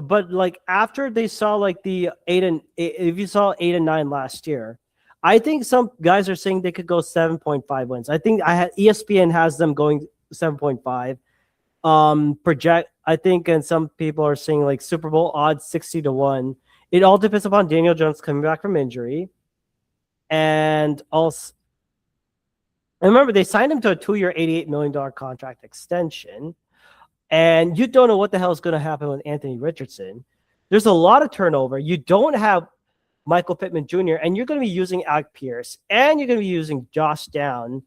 after they saw like the 8-8, if you saw 8-9 last year, I think some guys are saying they could go 7.5 wins. I think ESPN has them going 7.5. Project, I think, and some people are saying like Super Bowl odds 60-1. It all depends upon Daniel Jones coming back from injury, and also, and remember they signed him to a 2-year, $88 million contract extension. And you don't know what the hell is going to happen with Anthony Richardson. There's a lot of turnover. You don't have Michael Pittman Jr., and you're going to be using Alec Pierce, and you're going to be using Josh Down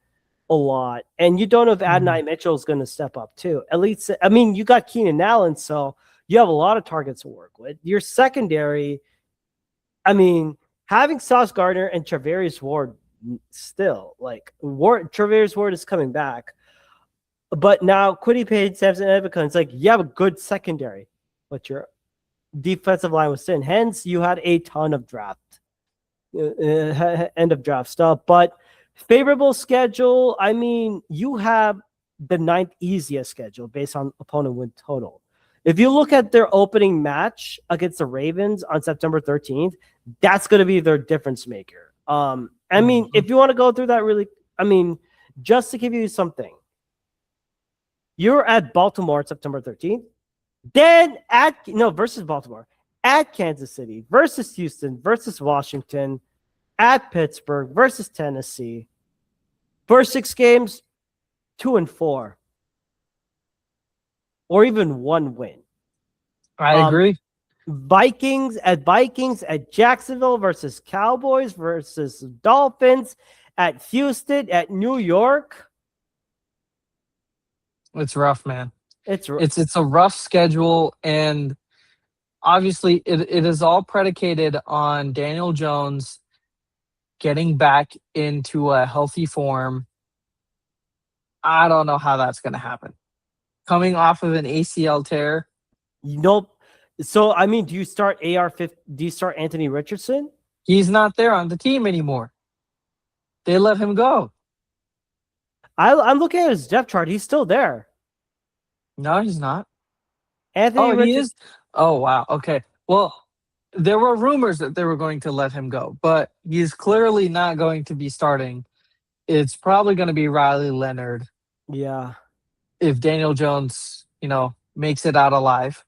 a lot. And you don't know if Adonai Mitchell is going to step up too. At least, I mean, you got Keenan Allen, so you have a lot of targets to work with. Your secondary, I mean, having Sauce Gardner and Travarius Ward still, Travarius Ward is coming back. But now Kwity Paye, Samson Ebukam, it's like you have a good secondary, but your defensive line was thin. Hence, you had a ton of end of draft stuff. But favorable schedule, I mean, you have the 9th easiest schedule based on opponent win total. If you look at their opening match against the Ravens on September 13th, that's going to be their difference maker. I mean, if you want to go through that really, I mean, just to give you something, you're at Baltimore September 13th, then versus Baltimore, at Kansas City, versus Houston, versus Washington, at Pittsburgh, versus Tennessee. First 6 games, 2-4, or even 1 win. I agree. Vikings at Jacksonville versus Cowboys versus Dolphins at Houston at New York. It's rough, man. It's a rough schedule, and obviously it is all predicated on Daniel Jones getting back into a healthy form. I don't know how that's going to happen. Coming off of an ACL tear. Nope. So, I mean, do you start Do you start Anthony Richardson? He's not there on the team anymore. They let him go. I'm looking at his depth chart. He's still there. No, he's not. Anthony Richardson. He is? Oh, wow. Okay. Well, there were rumors that they were going to let him go, but he's clearly not going to be starting. It's probably going to be Riley Leonard. Yeah. If Daniel Jones, makes it out alive.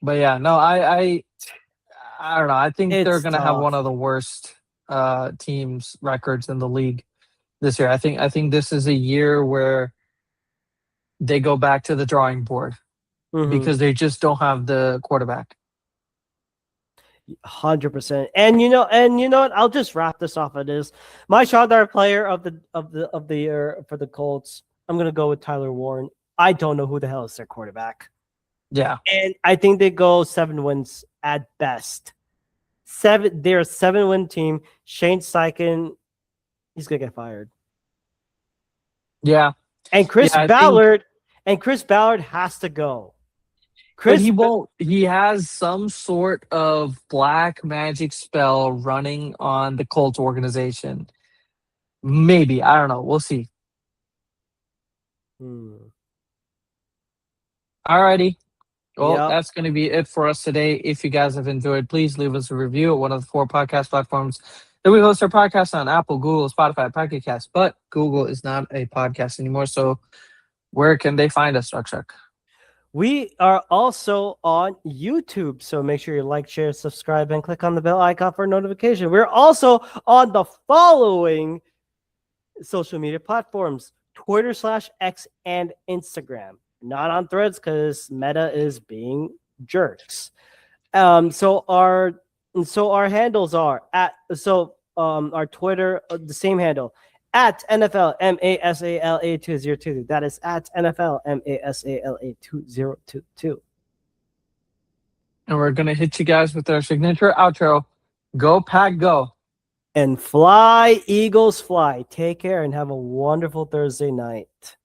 But yeah, no, I don't know. I think they're going to have one of the worst teams records in the league this year. I think this is a year where they go back to the drawing board because they just don't have the quarterback. 100%. And you know what? I'll just wrap this off of this. My Shandar player of the year for the Colts, I'm gonna go with Tyler Warren. I don't know who the hell is their quarterback. Yeah. And I think they go 7 wins at best. They're a 7-win team. Shane Steichen, he's gonna get fired. Yeah. And Chris Ballard has to go. But he won't. He has some sort of black magic spell running on the Colts organization. Maybe. I don't know. We'll see. Alrighty. Well, that's going to be it for us today. If you guys have enjoyed, please leave us a review at one of the 4 podcast platforms that we host our podcast on: Apple, Google, Spotify, Pocket Cast. But Google is not a podcast anymore. So where can they find us, Chuck? We are also on YouTube, so make sure you like, share, subscribe, and click on the bell icon for notification. We're also on the following social media platforms: Twitter /X and Instagram. Not on Threads because Meta is being jerks. So our handles are our Twitter, the same handle, at NFL MASALA 2022. That is at NFL MASALA 2022. And we're going to hit you guys with our signature outro. Go Pack Go. And fly, Eagles fly. Take care and have a wonderful Thursday night.